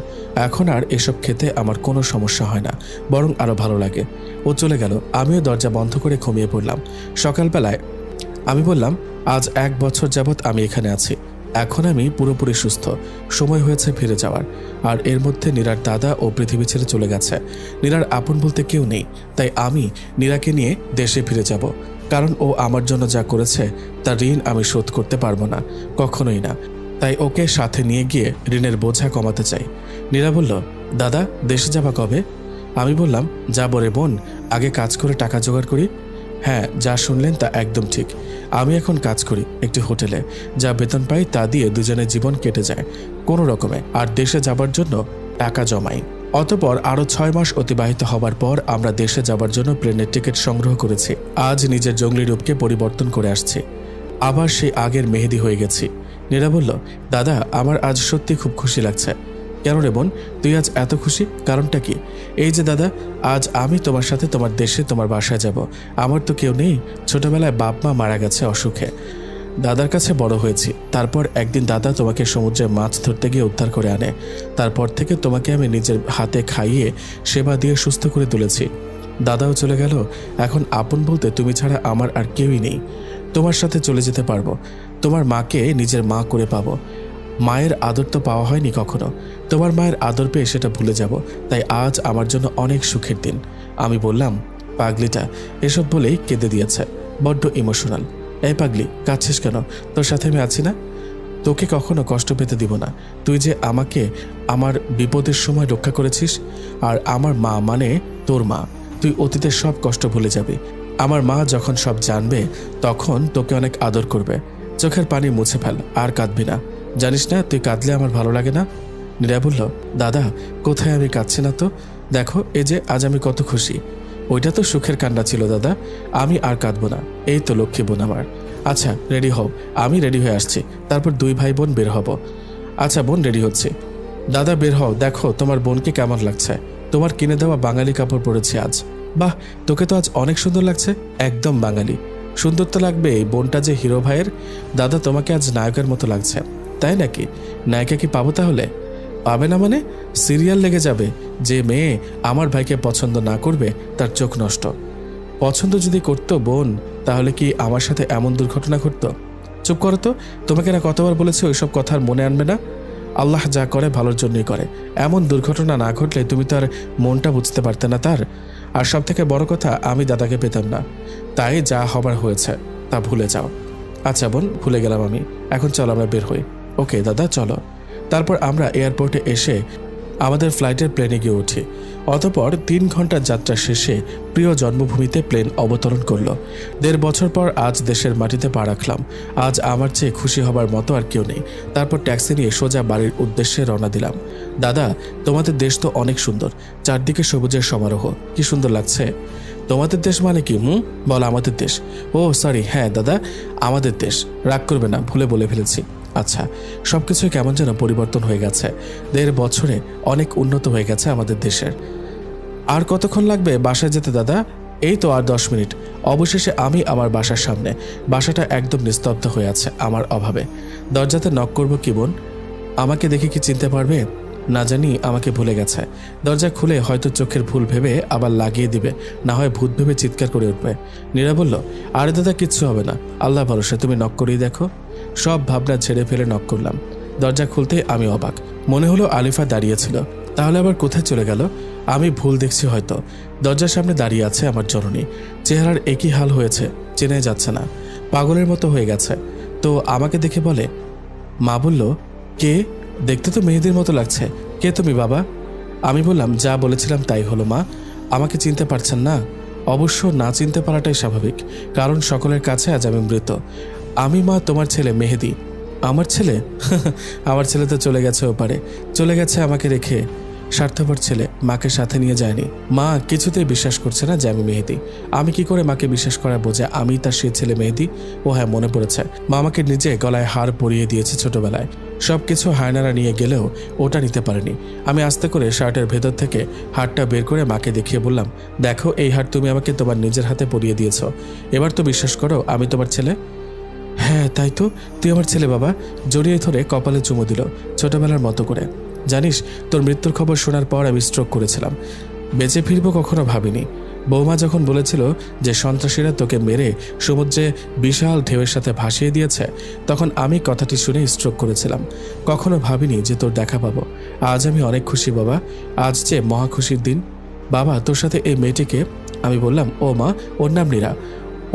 এখন আর এসব খেতে আমার কোনো সমস্যা হয় না, বরং আরও ভালো লাগে। ও চলে গেল, আমিও দরজা বন্ধ করে ঘুমিয়ে পড়লাম। সকালবেলায় আমি বললাম, আজ 1 বছর যাবৎ আমি এখানে আছি। এখন আমি পুরোপুরি সুস্থ। সময় হয়েছে ফিরে যাওয়ার। আর এর মধ্যে নীরার দাদা ও পৃথিবী ছেড়ে চলে গেছে। নীরার আপন বলতে কেউ নেই, তাই আমি নীরাকে নিয়ে দেশে ফিরে যাব। কারণ ও আমার জন্য যা করেছে তার ঋণ আমি শোধ করতে পারবো না, কখনোই না। তাই ওকে সাথে নিয়ে গিয়ে ঋণের বোঝা কমাতে চাই। নীরা বলল, দাদা দেশে যাবা কবে? আমি বললাম, যাবো রে বোন, আগে কাজ করে টাকা জোগাড় করি। হ্যাঁ, যা শুনলেন তা একদম ঠিক। আমি এখন কাজ করি একটি হোটেলে, যা বেতন পাই তা দিয়ে দুজনের জীবন কেটে যায় কোনো রকমে। আর দেশে যাবার জন্য টাকা জমাই। অতপর আরও 6 মাস অতিবাহিত হবার পর আমরা দেশে যাবার জন্য প্লেনের টিকিট সংগ্রহ করেছি। আজ নিজের জঙ্গলি রূপকে পরিবর্তন করে আসছি, আবার সেই আগের মেহেদি হয়ে গেছি। নীরা বলল, দাদা আমার আজ সত্যি খুব খুশি লাগছে। কেন রে বোন, তুই আজ এত খুশি, কারণটা কি? এই যে দাদা, আজ আমি তোমার সাথে তোমার দেশে তোমার বাসায় যাব। আমার তো কেউ নেই, ছোটবেলায় বাপ মা মারা গেছে অসুখে। দাদার কাছে বড় হয়েছি। তারপর একদিন দাদা তোমাকে সমুদ্রে মাছ ধরতে গিয়ে উদ্ধার করে আনে। তারপর থেকে তোমাকে আমি নিজের হাতে খাইয়ে সেবা দিয়ে সুস্থ করে তুলেছি। দাদাও চলে গেল। এখন আপন বলতে তুমি ছাড়া আমার আর কেউই নেই। তোমার সাথে চলে যেতে পারবো, তোমার মাকে নিজের মা করে পাবো। মায়ের আদর তো পাওয়া হয়নি কখনো, তোমার মায়ের আদর পেয়ে সেটা ভুলে যাব। তাই আজ আমার জন্য অনেক সুখের দিন। আমি বললাম, পাগলিটা এসব বলেই কেঁদে দিয়েছে, বড্ড ইমোশনাল। এই পাগলি, কাঁদছিস কেন? তোর সাথে আমি আছি না, তোকে কখনো কষ্ট পেতে দিব না। তুই যে আমাকে আমার বিপদের সময় রক্ষা করেছিস, আর আমার মা মানে তোর মা। তুই অতীতের সব কষ্ট ভুলে যাবি। আমার মা যখন সব জানবে তখন তোকে অনেক আদর করবে। চোখের পানি মুছে ফেল, আর কাঁদবি না। জানিস না তুই কাঁদলে আমার ভালো লাগে না। নীরা বলল, দাদা কোথায় আমি কাঁদছি না তো, দেখো এই যে আজ আমি কত খুশি। ওইটা তো সুখের কান্না ছিল দাদা, আমি আর কাঁদবো না। এই তো লক্ষ্মী বোন আমার। আচ্ছা রেডি হও, আমি রেডি হয়ে আসছি, তারপর 2 ভাই বোন বের হব। আচ্ছা বোন রেডি হচ্ছে। দাদা বের হও, দেখো তোমার বোনকে কেমন লাগছে। তোমার কিনে দেওয়া বাঙালি কাপড় পরেছি আজ। বাহ, তোকে তো আজ অনেক সুন্দর লাগছে, একদম বাঙালি। সুন্দর তো লাগবে, এই বোনটা যে হিরো ভাইয়ের। দাদা তোমাকে আজ নায়কের মতো লাগছে। তাই নাকি? নায়িকা কি পাবো তাহলে? পাবে না মানে? সিরিয়াল লেগে যাবে। যে মেয়ে আমার ভাইকে পছন্দ না করবে তার চোখ নষ্ট। পছন্দ যদি করতো বোন, তাহলে কি আমার সাথে এমন দুর্ঘটনা ঘটতো? চুপ করো তো, তোমাকে না কতবার বলেছে ওইসব কথার মনে আনবে না। আল্লাহ যা করে ভালোর জন্যই করে। এমন দুর্ঘটনা না ঘটলে তুমি তার মনটা বুঝতে পারতে না তার। আর সব থেকে বড় কথা, আমি দাদাকে পেতাম না, তাই যা হবার হয়েছে তা ভুলে যাও। আচ্ছা বোন, ভুলে গেলাম আমি। এখন চলো আমরা বের হই। ওকে দাদা চলো। তারপর আমরা এয়ারপোর্টে এসে আমাদের ফ্লাইটের প্লেনে গিয়ে উঠি। অতপর 3 ঘন্টার যাত্রা শেষে প্রিয় জন্মভূমিতে প্লেন অবতরণ করল। 1.5 বছর পর আজ দেশের মাটিতে পা রাখলাম। আজ আমার চেয়ে খুশি হবার মতো আর কেউ নেই। তারপর ট্যাক্সি নিয়ে সোজা বাড়ির উদ্দেশ্যে রওনা দিলাম। দাদা তোমাদের দেশ তো অনেক সুন্দর, চারদিকে সবুজের সমারোহ, কি সুন্দর লাগছে। তোমাদের দেশ মানে কি? বল আমাদের দেশ। ও সরি, হ্যাঁ দাদা আমাদের দেশ, রাগ করবে না, ভুলে বলে ফেলেছি। আচ্ছা, সবকিছু কেমন যেন পরিবর্তন হয়ে গেছে। 1.5 বছরে অনেক উন্নত হয়ে গেছে আমাদের দেশের। আর কতক্ষণ লাগবে বাসায় যেতে দাদা? এই তো আর 10 মিনিট। অবশেষে আমি আমার বাসার সামনে। বাসাটা একদম নিস্তব্ধ হয়ে আছে আমার অভাবে। দরজাতে নক করব কি বোন? আমাকে দেখে কি চিনতে পারবে? না জানি আমাকে ভুলে গেছে। দরজা খুলে হয়তো চোখের ভুল ভেবে আবার লাগিয়ে দিবে, না হয় ভূত ভেবে চিৎকার করে উঠবে। নীরা বলল, আরে দাদা কিচ্ছু হবে না, আল্লাহ ভরসা, তুমি নক করেই দেখো। সব ভাবনা ছেড়ে ফেলে নক করলাম। দরজা খুলতে আমি অবাক। মনে হলো আলিফা দাঁড়িয়েছিল। তাহলে আবার কোথায় চলে গেল? আমি ভুল দেখছি হয়তো। দরজার সামনে দাঁড়িয়ে আছে আমার জননী। চেহারার একই হাল হয়েছে, চেনাই যাচ্ছে না, পাগলের মতো হয়ে গেছে। তো আমাকে দেখে বলে, মা বলল, কে? দেখতে তো মেহেদির মতো লাগছে। কে তুমি বাবা? আমি বললাম, যা বলেছিলাম তাই হলো মা। আমাকে চিনতে পারছেন না? অবশ্য না চিনতে পারাটাই স্বাভাবিক, কারণ সকলের কাছে আজ আমি মৃত। আমি মা তোমার ছেলে মেহেদি। আমার ছেলে? আমার ছেলে তো চলে গেছে ওপারে, চলে গেছে আমাকে রেখে। স্বার্থপর ছেলে, মাকে সাথে নিয়ে যায়নি। মা কিছুতেই বিশ্বাস করছে না যে আমি মেহেদি। আমি কি করে মাকে বিশ্বাস করা বোঝে আমি তার সেই ছেলে মেহেদি? ও হ্যাঁ, মনে পড়েছে, মা আমাকে নিজে গলায় হার পরিয়ে দিয়েছে ছোটবেলায়। সব কিছু হায়নারা নিয়ে গেলেও ওটা নিতে পারেনি। আমি আস্তে করে শার্টের ভেতর থেকে হারটা বের করে মাকে দেখিয়ে বললাম, দেখো, এই হার তুমি আমাকে তোমার নিজের হাতে পরিয়ে দিয়েছ। এবার তো বিশ্বাস করো আমি তোমার ছেলে। হ্যাঁ তাই তো, তুই আমার ছেলে বাবা। জড়িয়ে ধরে কপালে চুমু দিল ছোটবেলার মতো করে। জানিস, তোর মৃত্যুর খবর শোনার পর আমি স্ট্রোক করেছিলাম। বেঁচে ফিরবো কখনো ভাবিনি। বৌমা যখন বলেছিল যে সন্ত্রাসীরা তোকে মেরে সমুদ্রে বিশাল ঢেউয়ের সাথে ভাসিয়ে দিয়েছে, তখন আমি কথাটি শুনে স্ট্রোক করেছিলাম। কখনো ভাবিনি যে তোর দেখা পাবো। আজ আমি অনেক খুশি বাবা, আজ যে মহা খুশির দিন। বাবা, তোর সাথে এই মেয়েটিকে? আমি বললাম, ও মা, ওর নাম নীরা।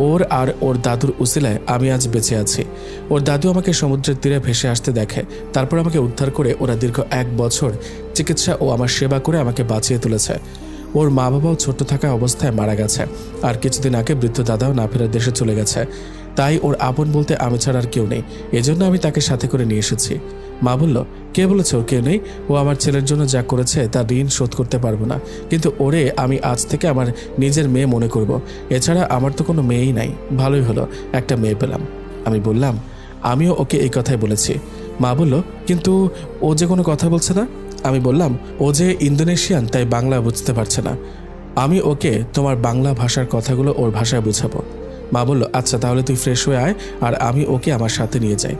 ওর আর ওর দাদুর উসিলায় আমি আজ বেঁচে আছি। ওর দাদু আমাকে সমুদ্রের তীরে ভেসে আসতে দেখে, তারপর আমাকে উদ্ধার করে ওরা দীর্ঘ 1 বছর চিকিৎসা ও আমার সেবা করে আমাকে বাঁচিয়ে তুলেছে। ওর মা বাবাও ছোট থাকা অবস্থায় মারা গেছে, আর কিছুদিন আগে বৃদ্ধ দাদাও না ফেরার দেশে চলে গেছে। তাই ওর আপন বলতে আমি ছাড়া আর কেউ নেই। এজন্য আমি তাকে সাথে করে নিয়ে এসেছি। মা বলল, কে বলেছে ওর কেউ নেই? ও আমার ছেলের জন্য যা করেছে তার ঋণ শোধ করতে পারবো না, কিন্তু ওরে আমি আজ থেকে আমার নিজের মেয়ে মনে করব। এছাড়া আমার তো কোনো মেয়েই নাই। ভালোই হলো, একটা মেয়ে পেলাম। আমি বললাম, আমিও ওকে এই কথাই বলেছি। মা বলল, কিন্তু ও যে কোনো কথা বলছে না। আমি বললাম, ও যে ইন্দোনেশিয়ান, তাই বাংলা বুঝতে পারছে না। আমি ওকে তোমার বাংলা ভাষার কথাগুলো ওর ভাষায় বুঝাবো। মা বলল, আচ্ছা তাহলে তুই ফ্রেশ হয়ে আয় আর আমি ওকে আমার সাথে নিয়ে যাই।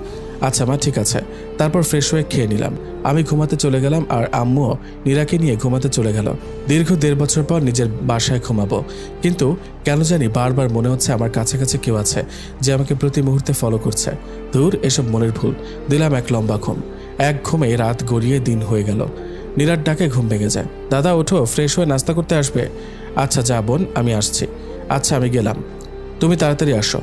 আচ্ছা মা, ঠিক আছে। তারপর ফ্রেশ হয়ে খেয়ে নিলাম। আমি ঘুমাতে চলে গেলাম আর আম্মুও নীরাকে নিয়ে ঘুমাতে চলে গেল। দীর্ঘ 1.5 বছর পর নিজের বাসায় ঘুমাবো, কিন্তু কেন জানি বারবার মনে হচ্ছে আমার কাছাকাছি কেউ আছে যে আমাকে প্রতি মুহূর্তে ফলো করছে। দূর, এসব মনের ভুল। দিলাম এক লম্বা ঘুম। এক ঘুমে রাত গড়িয়ে দিন হয়ে গেল। নীরার ডাকে ঘুম ভেঙে যায়। দাদা ওঠো, ফ্রেশ হয়ে নাস্তা করতে আসবে। আচ্ছা যা বোন, আমি আসছি। আচ্ছা আমি গেলাম, তুমি তাড়াতাড়ি আসো।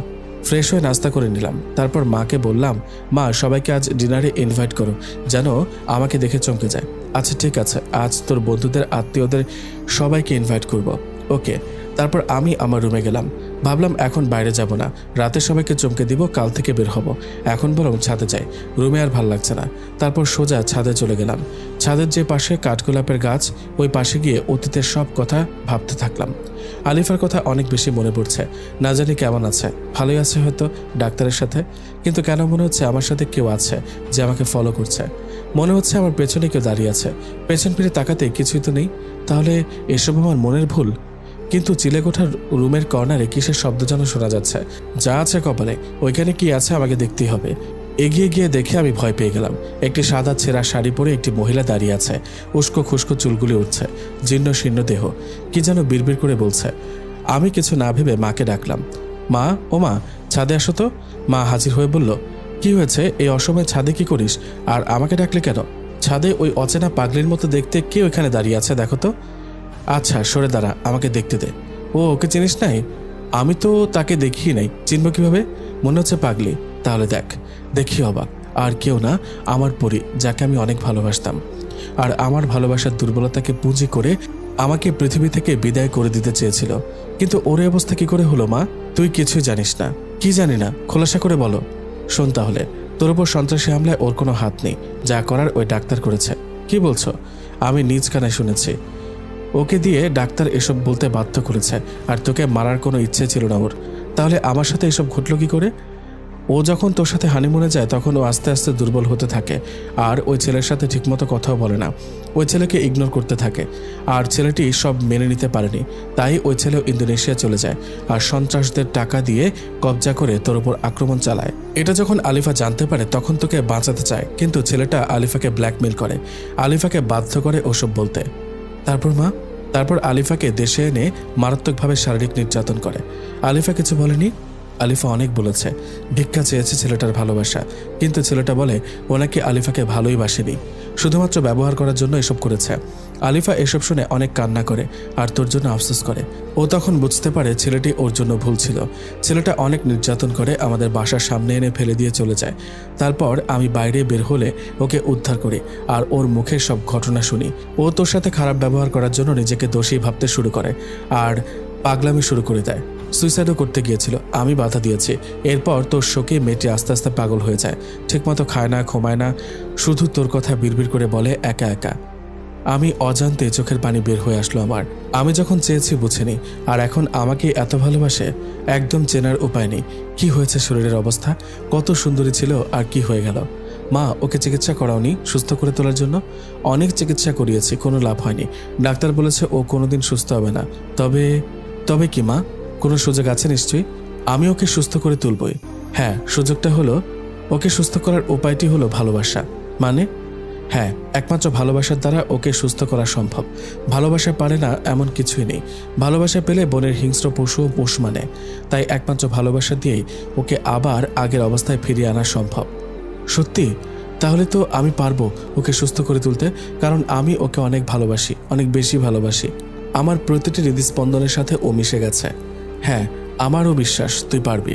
ফ্রেশ হয়ে নাস্তা করে নিলাম। তারপর মাকে বললাম, মা সবাইকে আজ ডিনারে ইনভাইট করো, যেন আমাকে দেখে চমকে যায়। আচ্ছা ঠিক আছে, আজ তোর বন্ধুদের আত্মীয়দের সবাইকে ইনভাইট করব। ওকে। তারপর আমি আমার রুমে গেলাম। ভাবলাম এখন বাইরে যাব না, রাতে সবাইকে চমকে দিব, কাল থেকে বের হব। এখন বরং ছাদে যাই, রুমে আর ভাল লাগছে না। তারপর সোজা ছাদে চলে গেলাম। ছাদের যে পাশে কাঠগোলাপের গাছ, ওই পাশে গিয়ে অতীতের সব কথা ভাবতে থাকলাম। আলিফার কথা অনেক বেশি মনে পড়ছে। না জানি কেমন আছে, ভালোই আছে হয়তো ডাক্তারের সাথে, কিন্তু কেন মনে হচ্ছে আমার সাথে কেউ আছে যে আমাকে ফলো করছে। মনে হচ্ছে আমার পেছনে কেউ দাঁড়িয়ে আছে। পেছন ফিরে তাকাতে কিছুই তো নেই। তাহলে এসব আমার মনের ভুল? কিন্তু চিলেকোঠার রুমের কর্নারে কিসের শব্দ যেন শোনা যাচ্ছে। যা আছে কপালে, ওইখানে কি আছে আমাকে দেখতেই হবে। এগিয়ে গিয়ে দেখে আমি ভয় পেয়ে গেলাম। একটি সাদা ছেঁড়া শাড়ি পরে একটি মহিলা দাঁড়িয়ে আছে। উস্কো খুস্কো চুলগুলি উঠছে, জীর্ণ শীর্ণ দেহ, কি যেন বিড়বিড় করে বলছে। আমি কিছু না ভেবে মাকে ডাকলাম, মা, ও মা, ছাদে আসো তো। মা হাজির হয়ে বলল, কি হয়েছে, এই অসময়ে ছাদে কি করিস, আর আমাকে ডাকলে কেন? ছাদে ওই অচেনা পাগলির মতো দেখতে কে ওইখানে দাঁড়িয়ে আছে দেখো তো। আচ্ছা সরে দাঁড়া, আমাকে দেখতে দে। ও, ওকে চিনিস নাই? আমি তো তাকে দেখিই নাই, চিনব কিভাবে? মনে হচ্ছে পাগলি। তাহলে দেখ। দেখি অবাক, আর কেউ না, আমার পরি, যাকে আমি অনেক ভালোবাসতাম। আর আমার ভালোবাসার দুর্বলতাকে পুঁজি করে আমাকে পৃথিবী থেকে বিদায় করে দিতে চেয়েছিল। কিন্তু ওর অবস্থা কি করে হলো মা? তুই কিছুই জানিস না। কি জানি না, খোলাসা করে বলো। শোন তাহলে, তোর ওপর সন্ত্রাসী হামলায় ওর কোনো হাত নেই, যা করার ওই ডাক্তার করেছে। কি বলছো? আমি নিজ কানে শুনেছি। ওকে দিয়ে ডাক্তার এসব বলতে বাধ্য করেছে, আর তোকে মারার কোনো ইচ্ছে ছিল না ওর। তাহলে আমার সাথে এসব ঘটলো কি করে? ও যখন তোর সাথে হানিমুনে যায় তখন ও আস্তে আস্তে দুর্বল হতে থাকে, আর ওই ছেলের সাথে ঠিকমতো কথাও বলে না। ওই ছেলেকে ইগনোর করতে থাকে, আর ছেলেটি সব মেনে নিতে পারেনি। তাই ওই ছেলেও ইন্দোনেশিয়া চলে যায়, আর সন্ত্রাসদের টাকা দিয়ে কবজা করে তোর উপর আক্রমণ চালায়। এটা যখন আলিফা জানতে পারে তখন তোকে বাঁচাতে চায়, কিন্তু ছেলেটা আলিফাকে ব্ল্যাকমেল করে, আলিফাকে বাধ্য করে ওসব বলতে। তারপর মা? তারপর আলিফাকে দেশে এনে মারাত্মকভাবে শারীরিক নির্যাতন করে। আলিফা কিছু বলেনি? আলিফা অনেক বলেছে, ভিক্ষা চেয়েছে ছেলেটার ভালোবাসা, কিন্তু ছেলেটা বলে ও নাকি আলিফাকে ভালোই বাসেনি। শুধুমাত্র ব্যবহার করার জন্য এসব করেছে। আলিফা এসব শুনে অনেক কান্না করে আর তোর জন্য আফসোস করে। ও তখন বুঝতে পারে ছেলেটি ওর জন্য ভুল ছিল। ছেলেটা অনেক নির্যাতন করে আমাদের বাসার সামনে এনে ফেলে দিয়ে চলে যায়। তারপর আমি বাইরে বের হলে ওকে উদ্ধার করি আর ওর মুখের সব ঘটনা শুনি। ও তোর সাথে খারাপ ব্যবহার করার জন্য নিজেকে দোষী ভাবতে শুরু করে আর পাগলামি শুরু করে দেয়। সুইসাইডও করতে গিয়েছিল, আমি বাধা দিয়েছি। এরপর তোর শোকে মেয়েটি আস্তে আস্তে পাগল হয়ে যায়, ঠিকমতো খায় না, ঘুমায় না, শুধু তোর কথা বিড়বিড় করে বলে একা একা। আমি অজান্তে চোখের পানি বের হয়ে আসলো আমার। আমি যখন চেয়েছি বুঝিনি, আর এখন আমাকে এত ভালোবাসে, একদম চেনার উপায় নেই। কি হয়েছে শরীরের অবস্থা? কত সুন্দরী ছিল আর কি হয়ে গেল? মা, ওকে চিকিৎসা করাওনি সুস্থ করে তোলার জন্য? অনেক চিকিৎসা করিয়েছি, কোনো লাভ হয়নি। ডাক্তার বলেছে ও কোনোদিন সুস্থ হবে না। তবে কি মা, কোনো সুযোগ আছে নিশ্চয়ই? আমি ওকে সুস্থ করে তুলবই। হ্যাঁ, সুযোগটা হলো, ওকে সুস্থ করার উপায়টি হলো ভালোবাসা। মানে? হ্যাঁ, একমাত্র ভালোবাসার দ্বারা ওকে সুস্থ করা সম্ভব। ভালোবাসা পারে না এমন কিছুই নেই। ভালোবাসা পেলে বনের হিংস্র পশু পোষ মানে। তাই একমাত্র ভালোবাসা দিয়েই ওকে আবার আগের অবস্থায় ফিরিয়ে আনা সম্ভব। সত্যি? তাহলে তো আমি পারবো ওকে সুস্থ করে তুলতে, কারণ আমি ওকে অনেক ভালোবাসি, অনেক বেশি ভালোবাসি। আমার প্রতিটি হৃদস্পন্দনের সাথে ও মিশে গেছে। হ্যাঁ, আমারও বিশ্বাস তুই পারবি।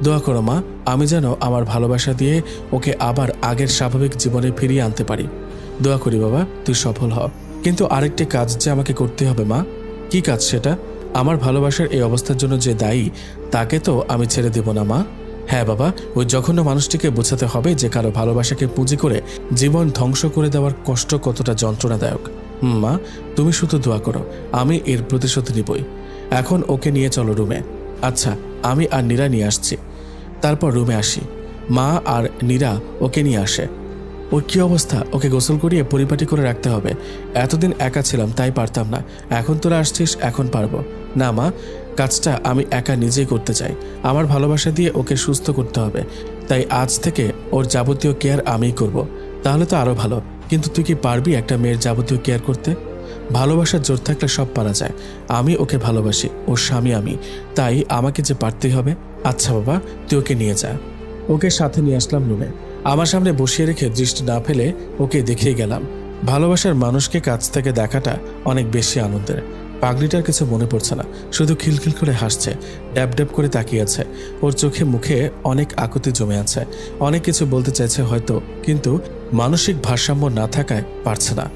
দোয়া করো মা, আমি যেন আমার ভালোবাসা দিয়ে ওকে আবার আগের স্বাভাবিক জীবনে ফিরিয়ে আনতে পারি। দোয়া করি বাবা, তুই সফল হ। কিন্তু আরেকটি কাজ যে আমাকে করতে হবে মা। কি কাজ সেটা? আমার ভালোবাসার এই অবস্থার জন্য যে দায়ী, তাকে তো আমি ছেড়ে দেব না মা। হ্যাঁ বাবা, ওই জঘন্য মানুষটিকে বোঝাতে হবে যে কারো ভালোবাসাকে পুঁজি করে জীবন ধ্বংস করে দেওয়ার কষ্ট কতটা যন্ত্রণাদায়ক। মা, তুমি শুধু দোয়া করো, আমি এর প্রতিশোধ নিবই। এখন ওকে নিয়ে চলো রুমে। আচ্ছা, আমি আর নীরা নিয়ে আসছি। তারপর রুমে আসি। মা আর নীরা ওকে নিয়ে আসে। ওর কী অবস্থা? ওকে গোসল করিয়ে পরিপাটি করে রাখতে হবে। এতদিন একা ছিলাম তাই পারতাম না, এখন তোরা আসছিস, এখন পারবো। না মা, কাজটা আমি একা নিজেই করতে চাই। আমার ভালোবাসা দিয়ে ওকে সুস্থ করতে হবে, তাই আজ থেকে ওর যাবতীয় কেয়ার আমিই করব। তাহলে তো আরও ভালো। কিন্তু তুই কি পারবি একটা মেয়ের যাবতীয় কেয়ার করতে? ভালোবাসার জোর থাকলে সব পারা যায়। আমি ওকে ভালোবাসি, ওর স্বামী আমি, তাই আমাকে যে পারতেই হবে। আচ্ছা বাবা, তুই ওকে নিয়ে যা। ওকে সাথে নিয়ে আসলাম রুমে। আমার সামনে বসিয়ে রেখে দৃষ্টি না ফেলে ওকে দেখিয়ে গেলাম। ভালোবাসার মানুষকে কাছ থেকে দেখাটা অনেক বেশি আনন্দের। পাগলিটার কিছু মনে পড়ছে না, শুধু খিলখিল করে হাসছে, ড্যাব ড্যাব করে তাকিয়ে আছে। ওর চোখে মুখে অনেক আকুতি জমে আছে। অনেক কিছু বলতে চাইছে হয়তো, কিন্তু মানসিক ভারসাম্য না থাকায় পারছে না।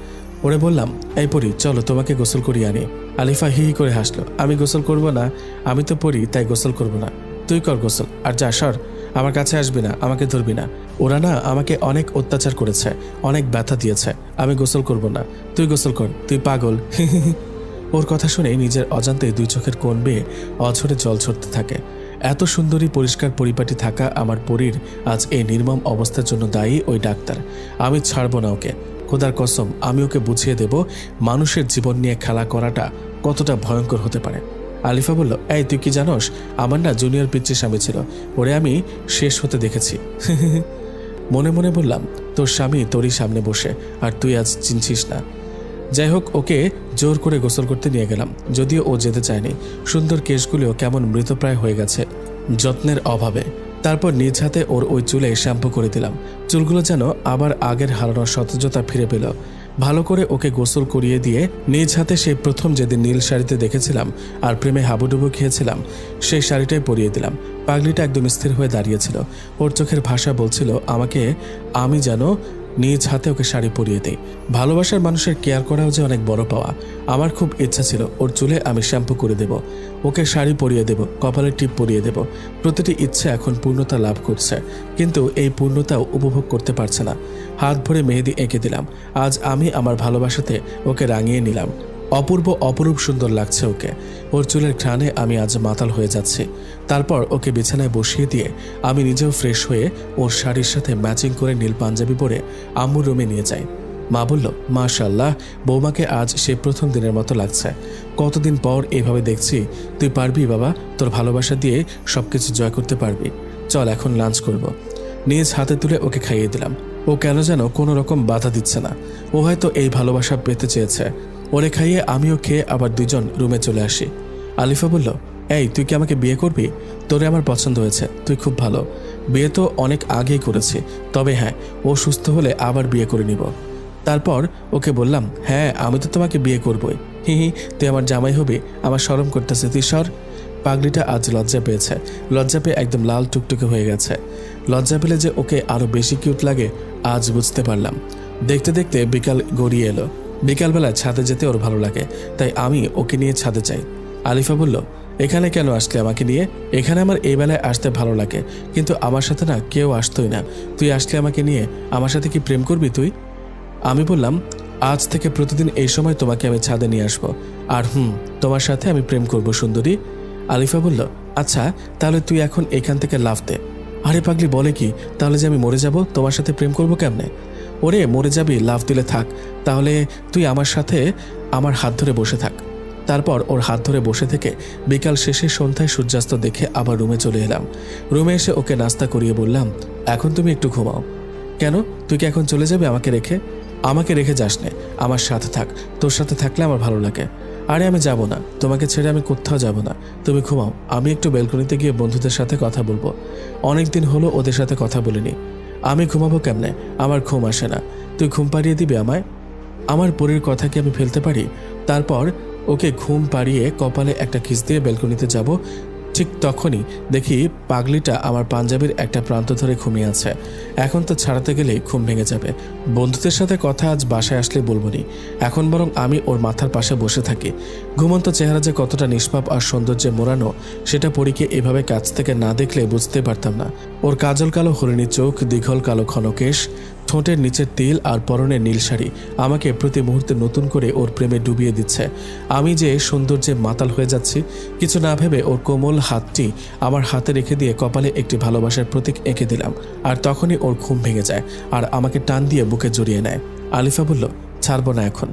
ওরে বললাম, এই পরি, চলো তোমাকে গোসল করিয়ে আনি। আলিফা হি হি করে হাসলো। আমি গোসল করব না, আমি তো পরি, তাই গোসল করব না। তুই কর গোসল, আর যা সর, আমার কাছে আসবি না, আমাকে ধরবি না। ওরা না আমাকে অনেক অত্যাচার করেছে, অনেক ব্যথা দিয়েছে। আমি গোসল করব না, তুই গোসল কর, তুই পাগল। ওর কথা শুনে নিজের অজান্তে দুই চোখের কোণ বেয়ে অঝরে জল ঝরতে থাকে। এত সুন্দরী পরিষ্কার পরিপাটি থাকা আমার পরীর আজ এই নির্মম অবস্থার জন্য দায়ী ওই ডাক্তার। আমি ছাড়ব না ওকে, খোদার কসম। আমি ওকে বুঝিয়ে দেব মানুষের জীবন নিয়ে খেলা করাটা কতটা ভয়ঙ্কর হতে পারে। আলিফা বলল, এই তুই কি জানোস, আমার না জুনিয়র পিচ্চি স্বামী ছিল, ওরে আমি শেষ হতে দেখেছি। মনে মনে বললাম, তোর স্বামী তোরই সামনে বসে, আর তুই আজ চিনছিস না। যাই হোক, ওকে জোর করে গোসল করতে নিয়ে গেলাম, যদিও ও যেতে চায়নি। সুন্দর কেশগুলিও কেমন মৃতপ্রায় হয়ে গেছে যত্নের অভাবে। তারপর নিজ হাতে ওর ওই চুলে শ্যাম্পু করে দিলাম। চুলগুলো যেন আবার আগের হারানোর সতেজতা ফিরে পেল। ভালো করে ওকে গোসল করিয়ে দিয়ে নিজ হাতে সেই প্রথম যেদিন নীল শাড়িতে দেখেছিলাম আর প্রেমে হাবুডুবু খেয়েছিলাম, সেই শাড়িটাই পরিয়ে দিলাম। পাগলিটা একদম স্থির হয়ে দাঁড়িয়েছিল। ওর চোখের ভাষা বলছিল আমাকে আমি যেন নিজ হাতে ওকে শাড়ি পরিয়ে দিই। ভালোবাসার মানুষের কেয়ার করাও যে অনেক বড় পাওয়া। আমার খুব ইচ্ছা ছিল ওর চুলে আমি শ্যাম্পু করে দেব, ওকে শাড়ি পরিয়ে দেব, কপালের টিপ পরিয়ে দেব। প্রতিটি ইচ্ছে এখন পূর্ণতা লাভ করছে, কিন্তু এই পূর্ণতাও উপভোগ করতে পারছে না। হাত ভরে মেহেদি এঁকে দিলাম। আজ আমি আমার ভালোবাসাতে ওকে রাঙিয়ে নিলাম। অপরূপ সুন্দর লাগছে ওকে। ওর চুলের ঘ্রাণে আমি আজ মাতাল হয়ে যাচ্ছি। তারপর ওকে বিছানায় বসিয়ে দিয়ে আমি নিজেও ফ্রেশ হয়ে ওর শাড়ির সাথে ম্যাচিং করে নীল পাঞ্জাবি পরে আম্মুর রুমে নিয়ে যাই। মা বলল, মাশাআল্লাহ, বৌমাকে আজ সে প্রথম দিনের মতো লাগছে। কতদিন পর এইভাবে দেখছি। তুই পারবি বাবা, তোর ভালোবাসা দিয়ে সবকিছু জয় করতে পারবি। চল এখন লাঞ্চ করব। নিজ হাতে তুলে ওকে খাইয়ে দিলাম। ও কেন যেন কোনো রকম বাধা দিচ্ছে না। ও হয়তো এই ভালোবাসা পেতে চেয়েছে। ওরে খাইয়ে আমিও খেয়ে আবার দুজন রুমে চলে আসি। আলিফা বলল, এই তুই কি আমাকে বিয়ে করবি? তোরে আমার পছন্দ হয়েছে, তুই খুব ভালো। বিয়ে তো অনেক আগেই করেছি, তবে হ্যাঁ, ও সুস্থ হলে আবার বিয়ে করে নিব। তারপর ওকে বললাম, হ্যাঁ আমি তো তোমাকে বিয়ে করবই, হি হি, তুই আমার জামাই হবি, আমার শরম করতেছে, তুই সর। পাগলিটা আজ লজ্জা পেয়েছে, লজ্জা পেয়ে একদম লাল টুকটুকে হয়ে গেছে। লজ্জা পেলে যে ওকে আরও বেশি কিউট লাগে আজ বুঝতে পারলাম। দেখতে দেখতে বিকাল গড়িয়ে এলো। বিকালবেলা ছাদে যেতে ওর ভালো লাগে, তাই আমি ওকে নিয়ে ছাদে যাই। আলিফা বলল, এখানে কেন আসলে আমাকে নিয়ে? এখানে আমার এই বেলায় আসতে ভালো লাগে, কিন্তু আমার সাথে না কেউ আসতোই না, তুই আসলে আমাকে নিয়ে আমার সাথে কি প্রেম করবি তুই? আমি বললাম, আজ থেকে প্রতিদিন এই সময় তোমাকে আমি ছাদে নিয়ে আসবো, আর তোমার সাথে আমি প্রেম করব সুন্দরী। আলিফা বলল, আচ্ছা তাহলে তুই এখন এখান থেকে লাফ দে। আরে পাগলি বলে কি, তাহলে যে আমি মরে যাব, তোমার সাথে প্রেম করবো কেমনে? ওরে মরে যাবি, লাফ দিলে থাক, তাহলে তুই আমার সাথে আমার হাত ধরে বসে থাক। তারপর ওর হাত ধরে বসে থেকে বিকাল শেষে সন্ধ্যায় সূর্যাস্ত দেখে আবার রুমে চলে এলাম। রুমে এসে ওকে নাস্তা করিয়ে বললাম, এখন তুমি একটু ঘুমাও। কেন, তুই কি এখন চলে যাবে আমাকে রেখে? আমাকে রেখে যাস নে, আমার সাথে থাক, তোর সাথে থাকলে আমার ভালো লাগে। আরে আমি যাব না, তোমাকে ছেড়ে আমি কোথাও যাব না, তুমি ঘুমাও, আমি একটু ব্যালকনিতে গিয়ে বন্ধুদের সাথে কথা বলবো, অনেক দিন হলো ওদের সাথে কথা বলিনি। আমি ঘুমাবো কেমনে, আমার ঘুম আসে না, তুই ঘুম পাড়িয়ে দিবি আমায়? আমার পরীর কথা কি আমি ফেলতে পারি? তারপর ওকে ঘুম পাড়িয়ে কপালে একটা কিস দিয়ে ব্যালকনিতে যাব। ঠিক তখনই দেখি পাগলিটা আমার পাঞ্জাবির একটা প্রান্ত ধরে ঘুমিয়ে আছে। এখন তো ছাড়াতে গেলেই ঘুম ভেঙে যাবে। বন্ধুদের সাথে কথা আজ বাসায় আসলে বলবো নি, এখন বরং আমি ওর মাথার পাশে বসে থাকি। ঘুমন্ত চেহারা যে কতটা নিষ্পাপ আর সৌন্দর্যে মোড়ানো সেটা পরীকে এভাবে কাছ থেকে না দেখলে বুঝতে পারতাম না। ওর কাজল কালো হরিণী চোখ, দীঘল কালো ঘনকেশ, ঠোঁটের নিচের তিল আর পরনের নীল শাড়ি আমাকে প্রতি মুহূর্তে নতুন করে ওর প্রেমে ডুবিয়ে দিচ্ছে। আমি যে সৌন্দর্যে মাতাল হয়ে যাচ্ছি। কিছু না ভেবে ওর কোমল হাতটি আমার হাতে রেখে দিয়ে কপালে একটি ভালোবাসার প্রতীক এঁকে দিলাম। আর তখনই ওর ঘুম ভেঙে যায় আর আমাকে টান দিয়ে বুকে জড়িয়ে নেয়। আলিফা বলল, ছাড়বো না এখন,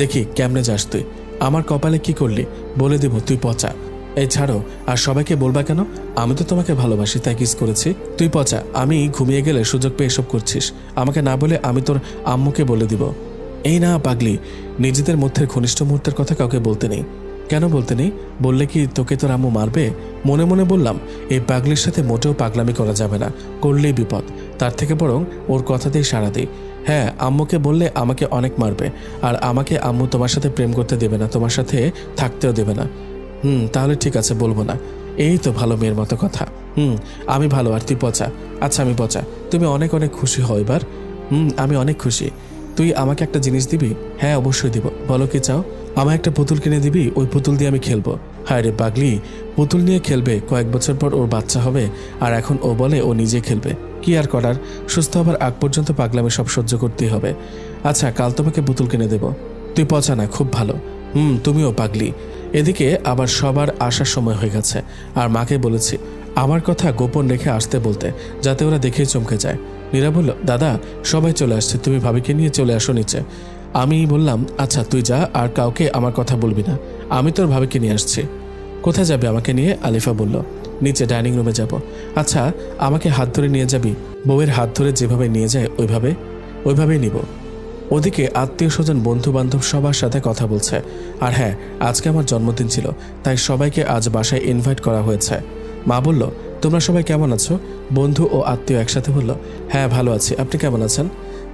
দেখি কেমনে যাস তুই। আমার কপালে কি করলি বলে দেব, তুই পচা। এই ছাড়ো, আর সবাইকে বলবা কেন? আমি তো তোমাকে ভালোবাসি তাই কিস করেছি। তুই পচা, আমি ঘুমিয়ে গেলে সুযোগ পেয়ে এসব করছিস। আমাকে না বলে আমি তোর আম্মুকে বলে দিব। এই না পাগলি, নিজেদের মধ্যে ঘনিষ্ঠ মুহূর্তের কথা কাউকে বলতে নেই। কেন বলতে নেই? বললে কি তোকে তোর আম্মু মারবে? মনে মনে বললাম, এই পাগলির সাথে মোটেও পাগলামি করা যাবে না, করলেই বিপদ। তার থেকে বরং ওর কথাতেই সাড়া দিই। হ্যাঁ, আম্মুকে বললে আমাকে অনেক মারবে, আর আমাকে আম্মু তোমার সাথে প্রেম করতে দেবে না, তোমার সাথে থাকতেও দেবে না। তাহলে ঠিক আছে, বলবো না। এই তো ভালো মেয়ের মতো কথা। আমি ভালো আর তুই পচা। আচ্ছা আমি পচা, তুমি অনেক অনেক খুশি হও এবার। আমি অনেক খুশি। তুই আমাকে একটা জিনিস দিবি? হ্যাঁ অবশ্যই দিব, বলো কি চাও? আমায় একটা পুতুল কিনে দিবি, ওই পুতুল দিয়ে আমি খেলবো। হায় রে পাগলি, পুতুল নিয়ে খেলবে, কয়েক বছর পর ওর বাচ্চা হবে, আর এখন ও বলে ও নিজে খেলবে। কি আর করার, সুস্থ হবার আগ পর্যন্ত পাগলামি সব সহ্য করতেই হবে। আচ্ছা কাল তোমাকে পুতুল কিনে দেব। তুই পচা না, খুব ভালো। তুমিও পাগলি। এদিকে আবার সবার আসার সময় হয়ে গেছে, আর মাকে বলেছি আমার কথা গোপন রেখে আসতে বলতে, যাতে ওরা দেখেই চমকে যায়। মীরা বলল, দাদা সবাই চলে আসছে, তুমি ভাবিকে নিয়ে চলে আসো নিচে। আমি বললাম, আচ্ছা তুই যা, আর কাউকে আমার কথা বলবি না, আমি তোর ভাবিকে নিয়ে আসছি। কোথায় যাবে আমাকে নিয়ে? আলিফা বলল, নিচে ডাইনিং রুমে যাব। আচ্ছা আমাকে হাত ধরে নিয়ে যাবি? বউয়ের হাত ধরে যেভাবে নিয়ে যায় ওইভাবেই নিব। ওদিকে আত্মীয় স্বজন বন্ধু বান্ধব সবার সাথে কথা বলছে। আর হ্যাঁ, আজকে আমার জন্মদিন ছিল, তাই সবাইকে আজ বাসায় ইনভাইট করা হয়েছে। মা বলল, তোমরা সবাই কেমন আছো? বন্ধু ও আত্মীয় একসাথে বলল, হ্যাঁ ভালো আছি, আপনি কেমন আছেন?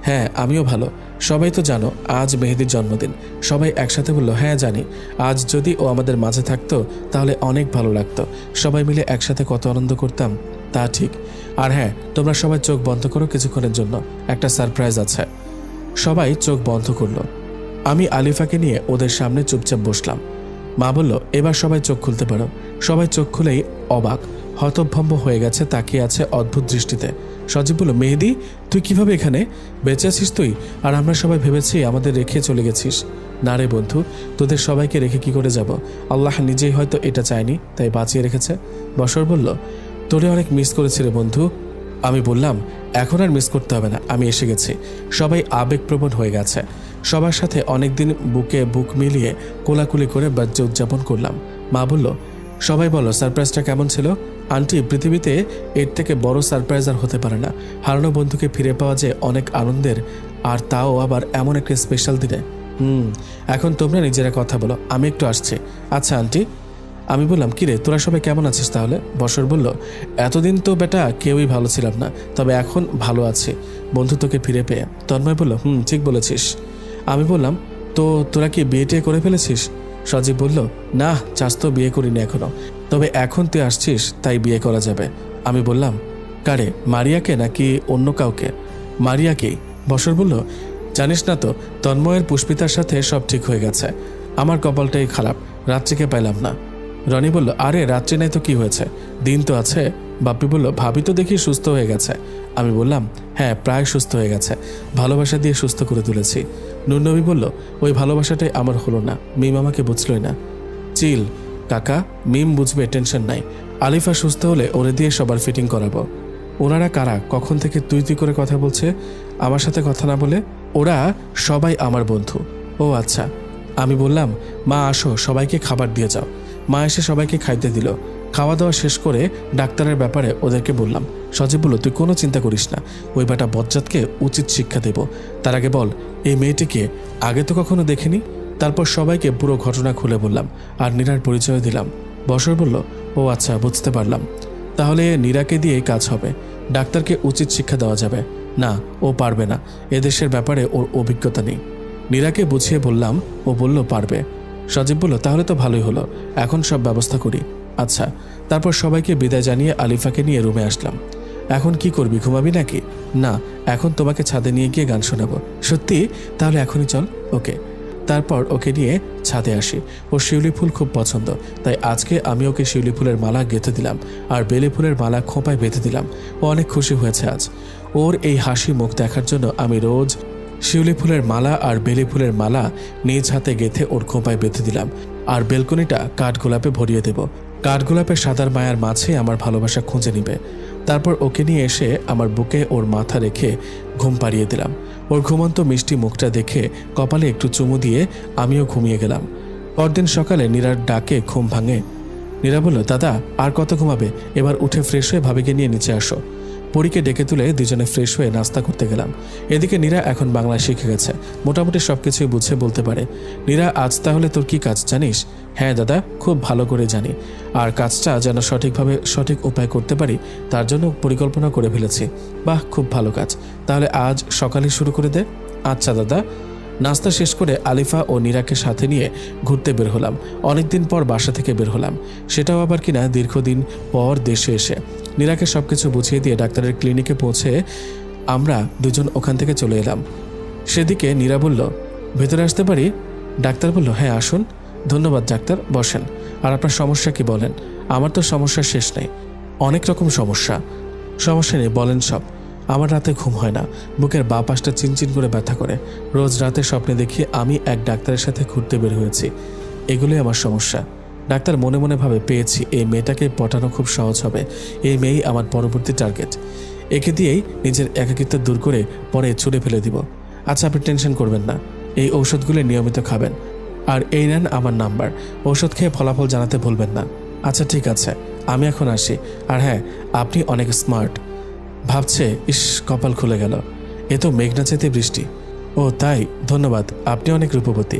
হ্যাঁ আমিও ভালো। সবাই তো জানো আজ মেহেদির জন্মদিন। সবাই একসাথে বলল, হ্যাঁ জানি। আজ যদি ও আমাদের মাঝে থাকতো তাহলে অনেক ভালো লাগতো, সবাই মিলে একসাথে কত আনন্দ করতাম। তা ঠিক। আর হ্যাঁ, তোমরা সবাই চোখ বন্ধ করো কিছুক্ষণের জন্য, একটা সারপ্রাইজ আছে। সবাই চোখ বন্ধ করলো। আমি আলিফাকে নিয়ে ওদের সামনে চুপচাপ বসলাম। মা বলল, এবার সবাই চোখ খুলতে পারো। সবাই চোখ খুলেই অবাক, হতভম্ব হয়ে গেছে, তাকিয়ে আছে অদ্ভুত দৃষ্টিতে। সজীব বলল, মেহেদি তুই কিভাবে এখানে? বেঁচে আছিস তুই? আর আমরা সবাই ভেবেছি আমাদের রেখে চলে গেছিস। না রে বন্ধু, তোদের সবাইকে রেখে কি করে যাব? আল্লাহ নিজেই হয়তো এটা চায়নি, তাই বাঁচিয়ে রেখেছে। বশর বলল, তোরে অনেক মিস করেছি রে বন্ধু। আমি বললাম, এখন আর মিস করতে হবে না, আমি এসে গেছি। সবাই আবেগপ্রবণ হয়ে গেছে। সবার সাথে অনেকদিন বুকে বুক মিলিয়ে কোলাকুলি করে বার্থডে উদযাপন করলাম। মা বলল, সবাই বলো সারপ্রাইজটা কেমন ছিল? আন্টি, পৃথিবীতে এর থেকে বড় সারপ্রাইজ আর হতে পারে না। হারানো বন্ধুকে ফিরে পাওয়া যে অনেক আনন্দের, আর তাও আবার এমন একটা স্পেশাল দিনে। এখন তোমরা নিজেরা কথা বলো, আমি একটু আসছি। আচ্ছা আন্টি। আমি বললাম, কিরে তোরা সবাই কেমন আছিস তাহলে? বসর বলল, এতদিন তো বেটা কেউই ভালো ছিলাম না, তবে এখন ভালো আছি বন্ধুত্বকে ফিরে পেয়ে। তন্ময় বলল, ঠিক বলেছিস। আমি বললাম, তো তোরা কি বিয়ে টিয়ে করে ফেলেছিস? সজীব বলল, না চাষ তো বিয়ে করিনি এখনো, তবে এখন তুই আসছিস তাই বিয়ে করা যাবে। আমি বললাম, কারে, মারিয়াকে নাকি অন্য কাউকে? মারিয়াকেই। বসর বলল, জানিস না তো তন্ময়ের পুষ্পিতার সাথে সব ঠিক হয়ে গেছে। আমার কপালটাই খারাপ, রাত্রিকে পাইলাম না। রনি বলল, আরে রাত্রি নাই তো কি হয়েছে, দিন তো আছে। বাপ্পি বলল, ভাবি তো দেখি সুস্থ হয়ে গেছে। আমি বললাম, হ্যাঁ প্রায় সুস্থ হয়ে গেছে, ভালোবাসা দিয়ে সুস্থ করে তুলেছি। নুরনবী বলল, ওই ভালোবাসাটাই আমার হলো না, মিম আমাকে বুঝলই না। চিল কাকা, মিম বুঝবে, টেনশন নাই। আলিফা সুস্থ হলে ওরে দিয়ে সবার ফিটিং করাবো। ওনারা কারা, কখন থেকে তুই তুই করে কথা বলছে আমার সাথে কথা না বলে? ওরা সবাই আমার বন্ধু। ও আচ্ছা। আমি বললাম, মা আসো সবাইকে খাবার দিয়ে যাও। মা এসে সবাইকে খাইতে দিল। খাওয়া দাওয়া শেষ করে ডাক্তারের ব্যাপারে ওদেরকে বললাম। সজীব বলল, তুই কোনো চিন্তা করিস না, ওই বেটা বজ্জাতকে উচিত শিক্ষা দেব। তার আগে বল, এই মেয়েটিকে আগে তো কখনো দেখিনি। তারপর সবাইকে পুরো ঘটনা খুলে বললাম আর নীরার পরিচয় দিলাম। বসর বলল, ও আচ্ছা বুঝতে পারলাম, তাহলে নীরাকে দিয়েই কাজ হবে, ডাক্তারকে উচিত শিক্ষা দেওয়া যাবে না। ও পারবে না, এদেশের ব্যাপারে ওর অভিজ্ঞতা নেই। নীরাকে বুঝিয়ে বললাম, ও বলল পারবে। সজীব বলল, তাহলে তো ভালোই হলো, এখন সব ব্যবস্থা করি। আচ্ছা। তারপর সবাইকে বিদায় জানিয়ে আলিফাকে নিয়ে রুমে আসলাম। এখন কি করবি, ঘুমাবি নাকি? না, এখন তোমাকে ছাদে নিয়ে গিয়ে গান শোনাবো। সত্যি? তাহলে এখনই চল। ওকে। তারপর ওকে নিয়ে ছাদে আসি। ওর শিউলি ফুল খুব পছন্দ, তাই আজকে আমি ওকে শিউলি ফুলের মালা গেঁথে দিলাম আর বেলে ফুলের মালা খোঁপায় বেঁধে দিলাম। ও অনেক খুশি হয়েছে আজ। ওর এই হাসি মুখ দেখার জন্য আমি রোজ শিউলি ফুলের মালা আর বেলে ফুলের মালা নিজ হাতে গেঁথে ওর খোঁপায় বেঁধে দিলাম আর বেলকনিটা কাঠগোলাপে ভরিয়ে দেব। কাঠগোলাপের সাদার মায়ার মাঝে আমার ভালোবাসা খুঁজে নিবে। তারপর ওকে নিয়ে এসে আমার বুকে ওর মাথা রেখে ঘুম পাড়িয়ে দিলাম। ওর ঘুমন্ত মিষ্টি মুখটা দেখে কপালে একটু চুমু দিয়ে আমিও ঘুমিয়ে গেলাম। পরদিন সকালে নীরার ডাকে ঘুম ভাঙে। নীরা বলল, দাদা আর কত ঘুমাবে, এবার উঠে ফ্রেশ হয়ে ভাবিকে নিয়ে নিচে আসো। পরীকে ডেকে তুলে দুজনে ফ্রেশ হয়ে নাস্তা করতে গেলাম। এদিকে নীরা এখন বাংলা শিখে গেছে, মোটামুটি সবকিছুই বুঝে বলতে পারে। নীরা, আজ তাহলে তোর কি কাজ জানিস? হ্যাঁ দাদা, খুব ভালো করে জানি, আর কাজটা যেন সঠিকভাবে সঠিক উপায় করতে পারি তার জন্য পরিকল্পনা করে ফেলেছি। বাহ, খুব ভালো কাজ, তাহলে আজ সকালে শুরু করে দে। আচ্ছা দাদা। নাস্তা শেষ করে আলিফা ও নীরাকে সাথে নিয়ে ঘুরতে বের হলাম। অনেকদিন পর বাসা থেকে বের হলাম, সেটাও আবার কিনা দীর্ঘদিন পর দেশে এসে। নীরাকে সবকিছু বুঝিয়ে দিয়ে ডাক্তারের ক্লিনিকে পৌঁছে আমরা দুজন ওখান থেকে চলে এলাম। সেদিকে নীরা বলল, ভেতরে আসতে পারি? ডাক্তার বলল, হ্যাঁ আসুন। ধন্যবাদ ডাক্তার, বসেন। আর আপনার সমস্যা কি বলেন? আমার তো সমস্যার শেষ নেই, অনেক রকম সমস্যা। সমস্যা নেই, বলেন সব। আমার রাতে ঘুম হয় না, বুকের বাঁ পাশটা চিনচিন করে ব্যথা করে। রোজ রাতে স্বপ্নে দেখি আমি এক ডাক্তারের সাথে ঘুরতে বের হয়েছি। এগুলোই আমার সমস্যা। ডাক্তার মনে মনে ভাবে, পেয়েছি, এই মেয়েটাকে পটানো খুব সহজ হবে, এই মেয়েই আমার পরবর্তী টার্গেট। একে দিয়েই নিজের একাকিত্ব দূর করে পরে ছুড়ে ফেলে দিব। আচ্ছা, আপনি টেনশন করবেন না, এই ঔষধগুলো নিয়মিত খাবেন। আর এই নেন আমার নাম্বার, ঔষধ খেয়ে ফলাফল জানাতে ভুলবেন না। আচ্ছা ঠিক আছে, আমি এখন আসি। আর হ্যাঁ, আপনি অনেক স্মার্ট। ভাবছে, ইস কপাল খুলে গেল, এ তো মেঘনা চেতে বৃষ্টি। ও তাই, ধন্যবাদ, আপনি অনেক রূপবতী।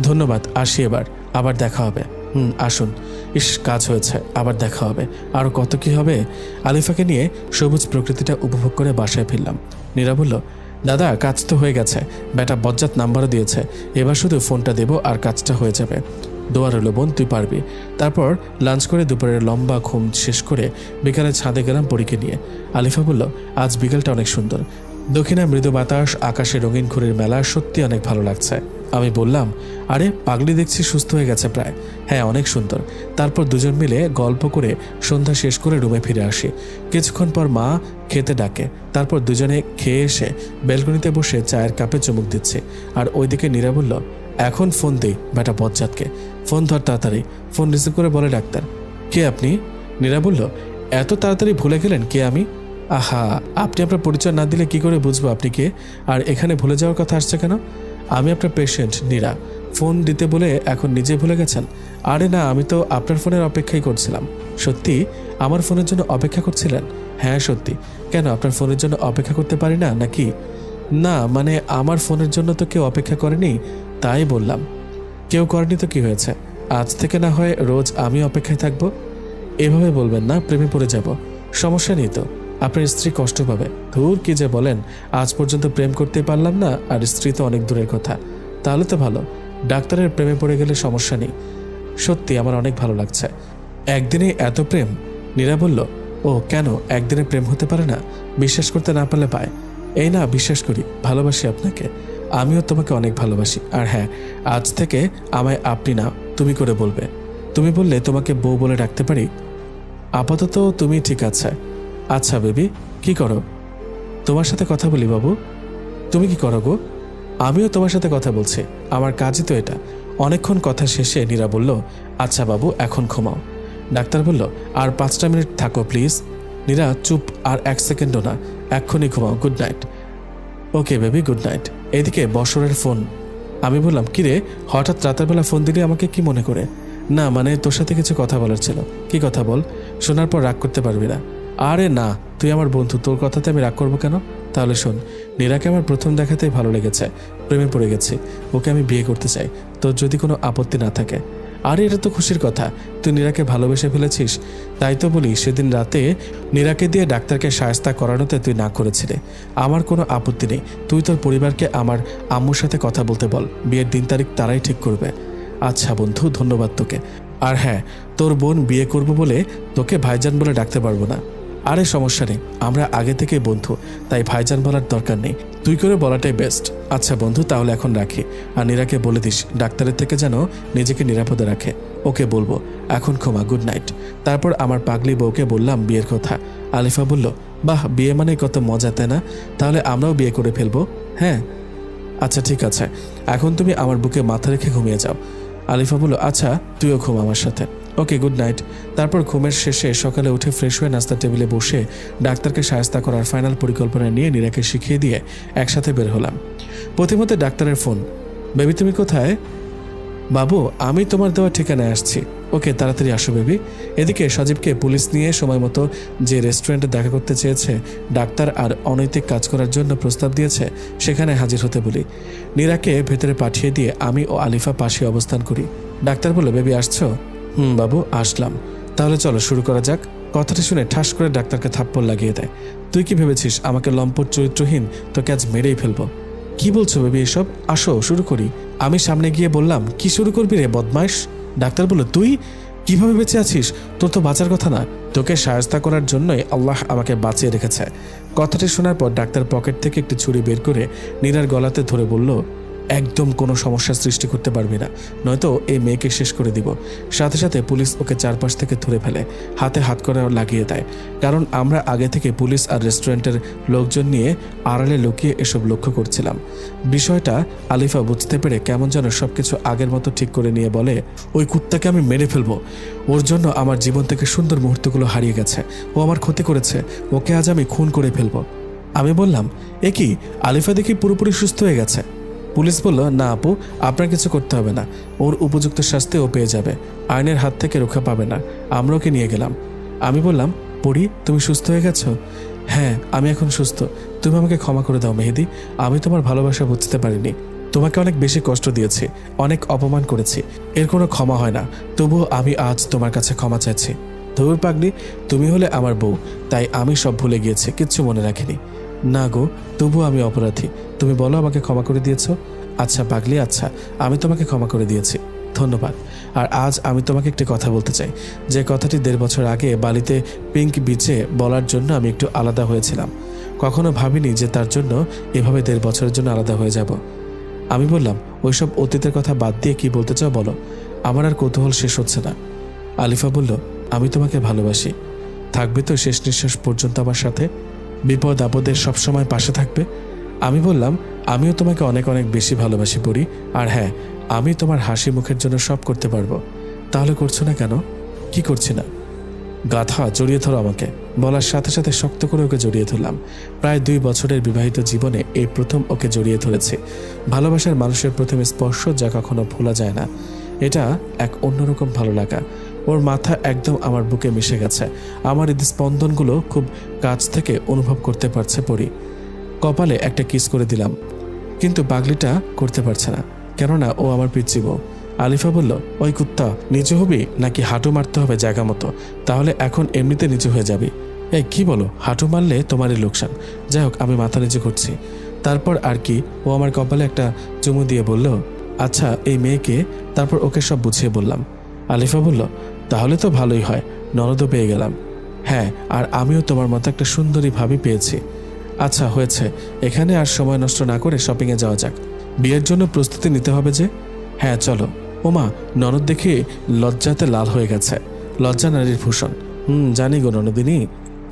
ধন্যবাদ, আসি এবার, আবার দেখা হবে। আসুন। ইস, কাজ হয়েছে, আবার দেখা হবে, আরও কত কি হবে। আলিফাকে নিয়ে সবুজ প্রকৃতিটা উপভোগ করে বাসায় ফিরলাম। নীরা বলল, দাদা কাজ তো হয়ে গেছে, বেটা বজ্জাত নাম্বারও দিয়েছে, এবার শুধু ফোনটা দেব আর কাজটা হয়ে যাবে। দোয়া রইল বোন, তুই পারবি। তারপর লাঞ্চ করে দুপুরের লম্বা ঘুম শেষ করে বিকালে ছাদে গেলাম পরীকে নিয়ে। আলিফা বলল, আজ বিকেলটা অনেক সুন্দর, দক্ষিণা মৃদু বাতাস, আকাশে রঙিন ঘুড়ির মেলা, সত্যি অনেক ভালো লাগছে। আমি বললাম, আরে পাগলি দেখছি সুস্থ হয়ে গেছে প্রায়। হ্যাঁ অনেক সুন্দর। তারপর দুজন মিলে গল্প করে সন্ধ্যা শেষ করে রুমে ফিরে আসি। কিছুক্ষণ পর মা খেতে ডাকে, তারপর দুজনে খেয়ে এসে ব্যালকনিতে বসে চায়ের কাপে চুমুক দিচ্ছে। আর ওইদিকে নীরা বলল, এখন ফোন দেই বেটা বজ্জাতকে, ফোন ধর তাড়াতাড়ি। ফোন রিসিভ করে বলে ডাক্তার, কে আপনি? নীরা বলল, এত তাড়াতাড়ি ভুলে গেলেন কে আমি? আহা, আপনি আপনার পরিচয় না দিলে কি করে বুঝবো আপনি কে? আর এখানে ভুলে যাওয়ার কথা আসছে কেন? আমি আপনার পেশেন্ট নীরা। ফোন দিতে বলে এখন নিজে ভুলে গেছেন? আরে না, আমি তো আপনার ফোনের অপেক্ষাই করছিলাম। সত্যি আমার ফোনের জন্য অপেক্ষা করছিলেন? হ্যাঁ সত্যি। কেন, আপনার ফোনের জন্য অপেক্ষা করতে পারি না নাকি? না মানে আমার ফোনের জন্য তো কেউ অপেক্ষা করেনি, তাই বললাম। কেউ করেনি তো কি হয়েছে, আজ থেকে না হয় রোজ আমি অপেক্ষায় থাকবো। এভাবে বলবেন না, প্রেমে পড়ে যাব। সমস্যা নেই তো, আপনার স্ত্রী কষ্ট পাবে। ধুর, কি যে বলেন, আজ পর্যন্ত প্রেম করতে পারলাম না, আর স্ত্রী তো অনেক দূরের কথা। তাহলে তো ভালো, ডাক্তারের প্রেমে পড়ে গেলে সমস্যা নেই। সত্যি আমার অনেক ভালো লাগছে। একদিনে এত প্রেম? নীরা বলল, ও কেন, একদিনে প্রেম হতে পারে না? বিশ্বাস করতে না পারলে পায়। এই না, বিশ্বাস করি, ভালোবাসি আপনাকে। আমিও তোমাকে অনেক ভালোবাসি। আর হ্যাঁ, আজ থেকে আমায় আপনি না তুমি করে বলবে। তুমি বললে তোমাকে বউ বলে ডাকতে পারি? আপাতত তুমি ঠিক আছে। আচ্ছা বেবি, কি করো? তোমার সাথে কথা বলি বাবু। তুমি কি করো গো? আমিও তোমার সাথে কথা বলছি, আমার কাজই তো এটা। অনেকক্ষণ কথা শেষে নীরা বলল, আচ্ছা বাবু, এখন ঘুমাও। ডাক্তার বলল, আর 5টা মিনিট থাকো প্লিজ। নীরা চুপ, আর 1 সেকেন্ডও না, এক্ষুনি ঘুমাও। Good night. Okay baby, good night. এদিকে বসরের ফোন। আমি বললাম, কিরে, হঠাৎ রাতের বেলা ফোন দিলি আমাকে, কি মনে করে? না মানে তোর সাথে কিছু কথা বলার ছিল। কি কথা বল, শোনার পর রাগ করতে পারবি না। আরে না, তুই আমার বন্ধু, তোর কথাতে আমি রাগ করবো কেন? তাহলে শোন, নীরাকে আমার প্রথম দেখাতেই ভালো লেগেছে, প্রেমে পড়ে গেছি। ওকে আমি বিয়ে করতে চাই, তোর যদি কোনো আপত্তি না থাকে। আরে এটা তো খুশির কথা, তুই নীরাকে ভালোবেসে ফেলেছিস। তাই তো বলি, সেদিন রাতে নীরাকে দিয়ে ডাক্তারকে শায়েস্তা করানোতে তুই না করেছিলে। আমার কোনো আপত্তি নেই, তুই তোর পরিবারকে আমার আম্মুর সাথে কথা বলতে বল, বিয়ের দিন তারিখ তারাই ঠিক করবে। আচ্ছা বন্ধু, ধন্যবাদ তোকে। আর হ্যাঁ, তোর বোন বিয়ে করবো বলে তোকে ভাইজান বলে ডাকতে পারবো না। আরে সমস্যা নেই, আমরা আগে থেকে বন্ধু, তাই ভাইজান বলার দরকার নেই, তুই করে বলাটাই বেস্ট। আচ্ছা বন্ধু, তাহলে এখন রাখি। আর নীরাকে বলে দিস ডাক্তারের থেকে যেন নিজেকে নিরাপদে রাখে। ওকে বলবো, এখন ক্ষমা, গুড নাইট। তারপর আমার পাগলি বউকে বললাম বিয়ের কথা। আলিফা বলল, বাহ, বিয়ে মানে কত মজা, তাই না? তাহলে আমরাও বিয়ে করে ফেলবো। হ্যাঁ আচ্ছা ঠিক আছে, এখন তুমি আমার বুকে মাথা রেখে ঘুমিয়ে যাও। আলিফা বলল, আচ্ছা তুইও ঘুম আমার সাথে। ওকে, গুড নাইট। তারপর ঘুমের শেষে সকালে উঠে ফ্রেশ হয়ে নাস্তার টেবিলে বসে ডাক্তারকে শায়েস্তা করার ফাইনাল পরিকল্পনা নিয়ে নীরাকে শিখিয়ে দিয়ে একসাথে বের হলাম। প্রতিমধ্যে ডাক্তারের ফোন। বেবি তুমি কোথায়? বাবু, আমি তোমার দেওয়া ঠিকানায় আসছি। ওকে, তাড়াতাড়ি আসো বেবি। এদিকে সজীবকে পুলিশ নিয়ে সময় মতো যে রেস্টুরেন্টে দেখা করতে চেয়েছে, ডাক্তার আর অনৈতিক কাজ করার জন্য প্রস্তাব দিয়েছে, সেখানে হাজির হতে বলি। নীরাকে ভেতরে পাঠিয়ে দিয়ে আমি ও আলিফা পাশে অবস্থান করি। ডাক্তার বলল, বেবি আসছো? বাবু, আসলাম। তাহলে চলো শুরু করা যাক। কথাটা শুনে ঠাস করে ডাক্তারকে থাপ্পড় লাগিয়ে দেয়। তুই কি ভেবেছিস আমাকে লম্পট চরিত্রহীন তোকে আজ মেরেই ফেলবো? কি বলছো বেবি এসব? আসো শুরু করি। আমি সামনে গিয়ে বললাম, কি শুরু করবি রে বদমাইশ? ডাক্তার বলল, তুই কিভাবে বেঁচে আছিস? তোর তো বাঁচার কথা না। তোকে শায়েস্তা করার জন্যই আল্লাহ আমাকে বাঁচিয়ে রেখেছে। কথাটি শোনার পর ডাক্তার পকেট থেকে একটি ছুরি বের করে নীরার গলাতে ধরে বলল, একদম কোনো সমস্যার সৃষ্টি করতে পারবি না, নয়তো এই মেয়েকে শেষ করে দিব। সাথে সাথে পুলিশ ওকে চারপাশ থেকে ধরে ফেলে, হাতে হাত করা লাগিয়ে দেয়। কারণ আমরা আগে থেকে পুলিশ আর রেস্টুরেন্টের লোকজন নিয়ে আড়ালে লুকিয়ে এসব লক্ষ্য করছিলাম। বিষয়টা আলিফা বুঝতে পেরে কেমন যেন সবকিছু আগের মতো ঠিক করে নিয়ে বলে, ওই কুত্তাকে আমি মেরে ফেলবো। ওর জন্য আমার জীবন থেকে সুন্দর মুহূর্তগুলো হারিয়ে গেছে, ও আমার ক্ষতি করেছে, ওকে আজ আমি খুন করে ফেলবো। আমি বললাম, এ কি, আলিফা দেখি পুরোপুরি সুস্থ হয়ে গেছে। পুলিশ বলল, না আপু, আপনার কিছু করতে হবে না, ওর উপযুক্ত শাস্তি ও পেয়ে যাবে, আইনের হাত থেকে রক্ষা পাবে না। আমরা ওকে নিয়ে গেলাম। আমি বললাম, পরি তুমি সুস্থ হয়ে গেছো? হ্যাঁ, আমি এখন সুস্থ। তুমি আমাকে ক্ষমা করে দাও মেহেদি, আমি তোমার ভালোবাসা বুঝতে পারিনি। তোমাকে অনেক বেশি কষ্ট দিয়েছি, অনেক অপমান করেছি, এর কোনো ক্ষমা হয় না। তবুও আমি আজ তোমার কাছে ক্ষমা চাইছি। ধুর পাগলি, তুমি হলে আমার বউ, তাই আমি সব ভুলে গিয়েছি, কিচ্ছু মনে রাখিনি। না গো, তবুও আমি অপরাধী। তুমি বলো আমাকে ক্ষমা করে দিয়েছ? আচ্ছা পাগলি, আচ্ছা, আমি তোমাকে ক্ষমা করে দিয়েছি, ধন্যবাদ। আর আজ আমি তোমাকে একটি কথা বলতে চাই, যে কথাটি 1.5 বছর আগে বালিতে পিঙ্ক বিচে বলার জন্য আমি একটু আলাদা হয়েছিলাম। কখনো ভাবিনি যে তার জন্য এভাবে 1.5 বছরের জন্য আলাদা হয়ে যাব। আমি বললাম, ওইসব অতীতের কথা বাদ দিয়ে কি বলতে চাও বলো, আমার আর কৌতূহল শেষ হচ্ছে না। আলিফা বলল, আমি তোমাকে ভালোবাসি। থাকবে তো শেষ নিঃশ্বাস পর্যন্ত আমার সাথে? বিপদ আপদে সবসময় পাশে থাকবে? আমি বললাম, আমিও তোমাকে অনেক অনেক বেশি ভালোবাসি পরি। আর হ্যাঁ, আমি তোমার হাসি মুখের জন্য সব করতে পারবো। তাহলে করছো না কেন? কি করছি না? গাধা, জড়িয়ে ধরো আমাকে। বলার সাথে সাথে শক্ত করে ওকে জড়িয়ে ধরলাম। প্রায় 2 বছরের বিবাহিত জীবনে এই প্রথম ওকে জড়িয়ে ধরেছি। ভালোবাসার মানুষের প্রথম স্পর্শ, যা কখনো ভোলা যায় না। এটা এক অন্যরকম ভালো লাগা। ওর মাথা একদম আমার বুকে মিশে গেছে। আমার হৃদস্পন্দনগুলো খুব কাছ থেকে অনুভব করতে পারছে পরি। কপালে একটা কিস করে দিলাম, কিন্তু পাগলিটা করতে পারছে না, কেননা ও আমার পিচ্চি বউ। আলিফা বলল, ওই কুত্তা, নিচু হবি নাকি হাঁটু মারতে হবে জায়গা মতো? তাহলে এখন এমনিতে নিচু হয়ে যাবি। এই কি বলো, হাঁটু মারলে তোমারই লোকসান। যাই হোক, আমি মাথা নিচু করছি। তারপর আর কি, ও আমার কপালে একটা চুমু দিয়ে বলল, আচ্ছা এই মেয়েকে? তারপর ওকে সব বুঝিয়ে বললাম। আলিফা বলল, তাহলে তো ভালোই হয়, ননদও পেয়ে গেলাম। হ্যাঁ, আর আমিও তোমার মতো একটা সুন্দরী ভাবি পেয়েছি। আচ্ছা হয়েছে, এখানে আর সময় নষ্ট না করে শপিংয়ে যাওয়া যাক। বিয়ের জন্য প্রস্তুতি নিতে হবে যে। হ্যাঁ চলো। ওমা, ননদ দেখে লজ্জাতে লাল হয়ে গেছে। লজ্জা নারীর ভূষণ। জানি গো ননদিনী।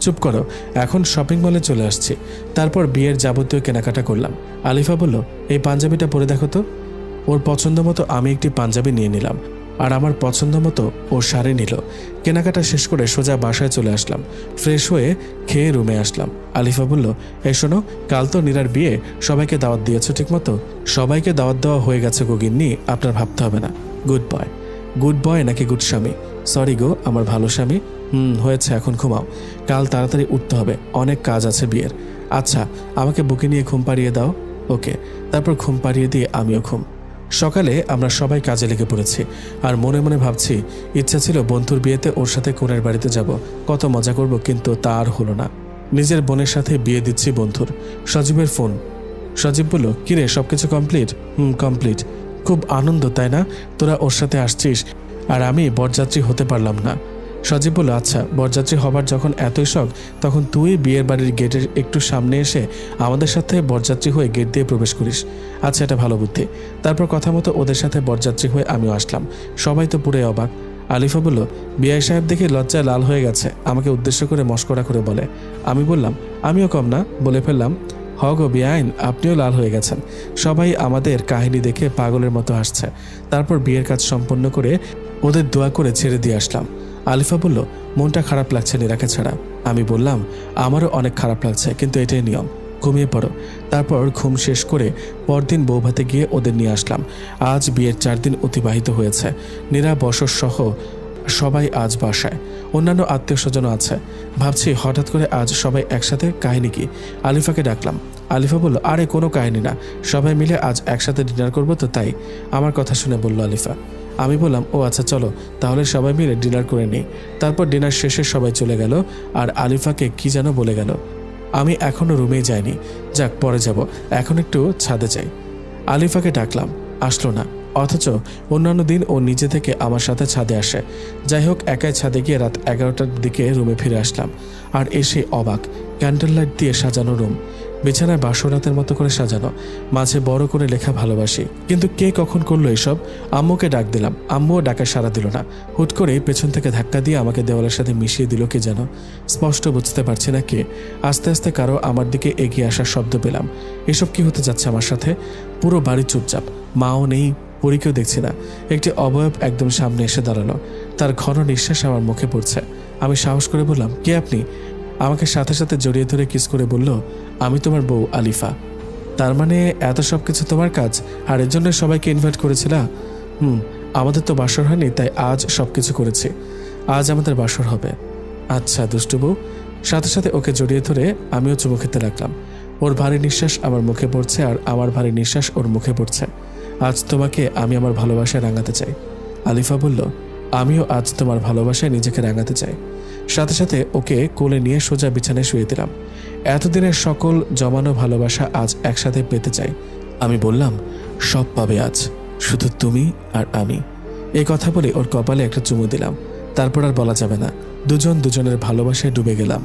চুপ করো, এখন শপিং মলে চলে আসছি। তারপর বিয়ের যাবতীয় কেনাকাটা করলাম। আলিফা বলল, এই পাঞ্জাবিটা পরে দেখো তো। ওর পছন্দ মতো আমি একটি পাঞ্জাবি নিয়ে নিলাম, আর আমার পছন্দ মতো ও শাড়ি নিল। কেনাকাটা শেষ করে সোজা বাসায় চলে আসলাম। ফ্রেশ হয়ে খেয়ে রুমে আসলাম। আলিফা বলল, এই শোনো, কাল তো নীরার বিয়ে, সবাইকে দাওয়াত দিয়েছো ঠিক মতো? সবাইকে দাওয়াত দেওয়া হয়ে গেছে গো গিন্নি, আপনার ভাবতে হবে না। Good boy. গুড বয় নাকি গুড স্বামী? সরি গো, আমার ভালো স্বামী। হয়েছে, এখন ঘুমাও, কাল তাড়াতাড়ি উঠতে হবে, অনেক কাজ আছে বিয়ের। আচ্ছা, আমাকে বুকে নিয়ে ঘুম পাড়িয়ে দাও। ওকে। তারপর ঘুম পাড়িয়ে দিয়ে আমিও ঘুম। সকালে আমরা সবাই কাজে লেগে পড়েছি, আর মনে মনে ভাবছি, ইচ্ছা ছিল বন্ধুর বিয়েতে ওর সাথে কনের বাড়িতে যাব, কত মজা করব, কিন্তু তা আর হলো না। নিজের বোনের সাথে বিয়ে দিচ্ছি বন্ধুর। সজীবের ফোন। সজীব বলল, কিরে সবকিছু কমপ্লিট? কমপ্লিট। খুব আনন্দ তাই না, তোরা ওর সাথে আসছিস আর আমি বরযাত্রী হতে পারলাম না। সজীব বলল, আচ্ছা বরযাত্রী হবার যখন এতই শখ, তখন তুই বিয়ের বাড়ির গেটের একটু সামনে এসে আমাদের সাথে বরযাত্রী হয়ে গেট দিয়ে প্রবেশ করিস। আচ্ছা, এটা ভালো বুদ্ধি। তারপর কথা মতো ওদের সাথে বরযাত্রী হয়ে আমিও আসলাম। সবাই তো পুরো অবাক। আলিফা বলল, বিআই সাহেব দেখে লজ্জায় লাল হয়ে গেছে, আমাকে উদ্দেশ্য করে মস্করা করে বলে। আমি বললাম, আমিও কম না, বলে ফেললাম, হ গো বিআইন, আপনিও লাল হয়ে গেছেন। সবাই আমাদের কাহিনী দেখে পাগলের মতো হাসছে। তারপর বিয়ের কাজ সম্পন্ন করে ওদের দোয়া করে ছেড়ে দিয়ে আসলাম। আলিফা বলল, মনটা খারাপ লাগছে নীরাকে ছাড়া। আমি বললাম, আমারও অনেক খারাপ লাগছে, কিন্তু এটাই নিয়ম, ঘুমিয়ে পড়ো। তারপর ঘুম শেষ করে পরদিন বৌভাতে গিয়ে ওদের নিয়ে আসলাম। আজ বিয়ের 4 দিন অতিবাহিত হয়েছে। নীরা বসর সহ সবাই আজ বাসায়, অন্যান্য আত্মীয় স্বজনও আছে। ভাবছি হঠাৎ করে আজ সবাই একসাথে, কাহিনী কি? আলিফাকে ডাকলাম। আলিফা বলল, আরে কোনো কাহিনী না, সবাই মিলে আজ একসাথে ডিনার করবো তো তাই। আমার কথা শুনে বলল আলিফা। আমি বললাম, ও আচ্ছা চলো তাহলে সবাই মিলে ডিনার করে নিই। তারপর ডিনার শেষে সবাই চলে গেল, আর আলিফাকে কি যেন বলে গেল। আমি এখনও রুমেই যাইনি, যাক পরে যাব, এখন একটু ছাদে যাই। আলিফাকে ডাকলাম, আসলো না, অথচ অন্যান্য দিন ও নিজে থেকে আমার সাথে ছাদে আসে। যাই হোক, একাই ছাদে গিয়ে রাত 11টার দিকে রুমে ফিরে আসলাম, আর এসে অবাক, ক্যান্ডেল লাইট দিয়ে সাজানো রুম, বিছানায় বাসরাতের মতো করে সাজানো, মাঝে বড় করে লেখা ভালোবাসি। কিন্তু কে কখন করলো এসব? আম্মুকে ডাক দিলাম, আম্মুও ডাকা সাড়া দিল না। হুট করে পেছন থেকে ধাক্কা দিয়ে আমাকে দেওয়ালের সাথে মিশিয়ে দিল কে যেন, স্পষ্ট বুঝতে পারছি না কে। আস্তে আস্তে কারো আমার দিকে এগিয়ে আসার শব্দ পেলাম। এসব কি হতে যাচ্ছে আমার সাথে? পুরো বাড়ি চুপচাপ, মাও নেই, পরীকেও দেখছি না। একটি অবয়ব একদম সামনে এসে দাঁড়ালো, তার ঘন নিঃশ্বাস আমার মুখে পড়ছে। আমি সাহস করে বললাম, কে আপনি? আমাকে সাথে সাথে জড়িয়ে ধরে কিস করে বলল, আমি তোমার বউ আলিফা। তার মানে এত সব কিছু তোমার কাজ, আর এর জন্য সবাইকে ইনভাইট করেছিলা? আমাদের তো বাসর হয়নি, তাই আজ সব কিছু করেছি। আজ আমাদের বাসর হবে। আচ্ছা দুষ্টু বউ। সাথে সাথে ওকে জড়িয়ে ধরে আমিও চুমু খেতে লাগলাম। ওর ভারী নিঃশ্বাস আমার মুখে পড়ছে, আর আমার ভারী নিঃশ্বাস ওর মুখে পড়ছে। আজ তোমাকে আমি আমার ভালোবাসায় রাঙাতে চাই। আলিফা বলল, আমিও আজ তোমার ভালোবাসায় নিজেকে রাঙাতে চাই। সাথে সাথে ওকে কোলে নিয়ে সোজা বিছানায় শুয়ে দিলাম। এতদিনের সকল জমানো ভালোবাসা আজ একসাথে পেতে চাই। আমি বললাম, সব পাবে আজ, শুধু তুমি আর আমি। এই কথা বলে ওর কপালে একটা চুমু দিলাম। তারপর আর বলা যাবে না, দুজন দুজনের ভালোবাসায় ডুবে গেলাম।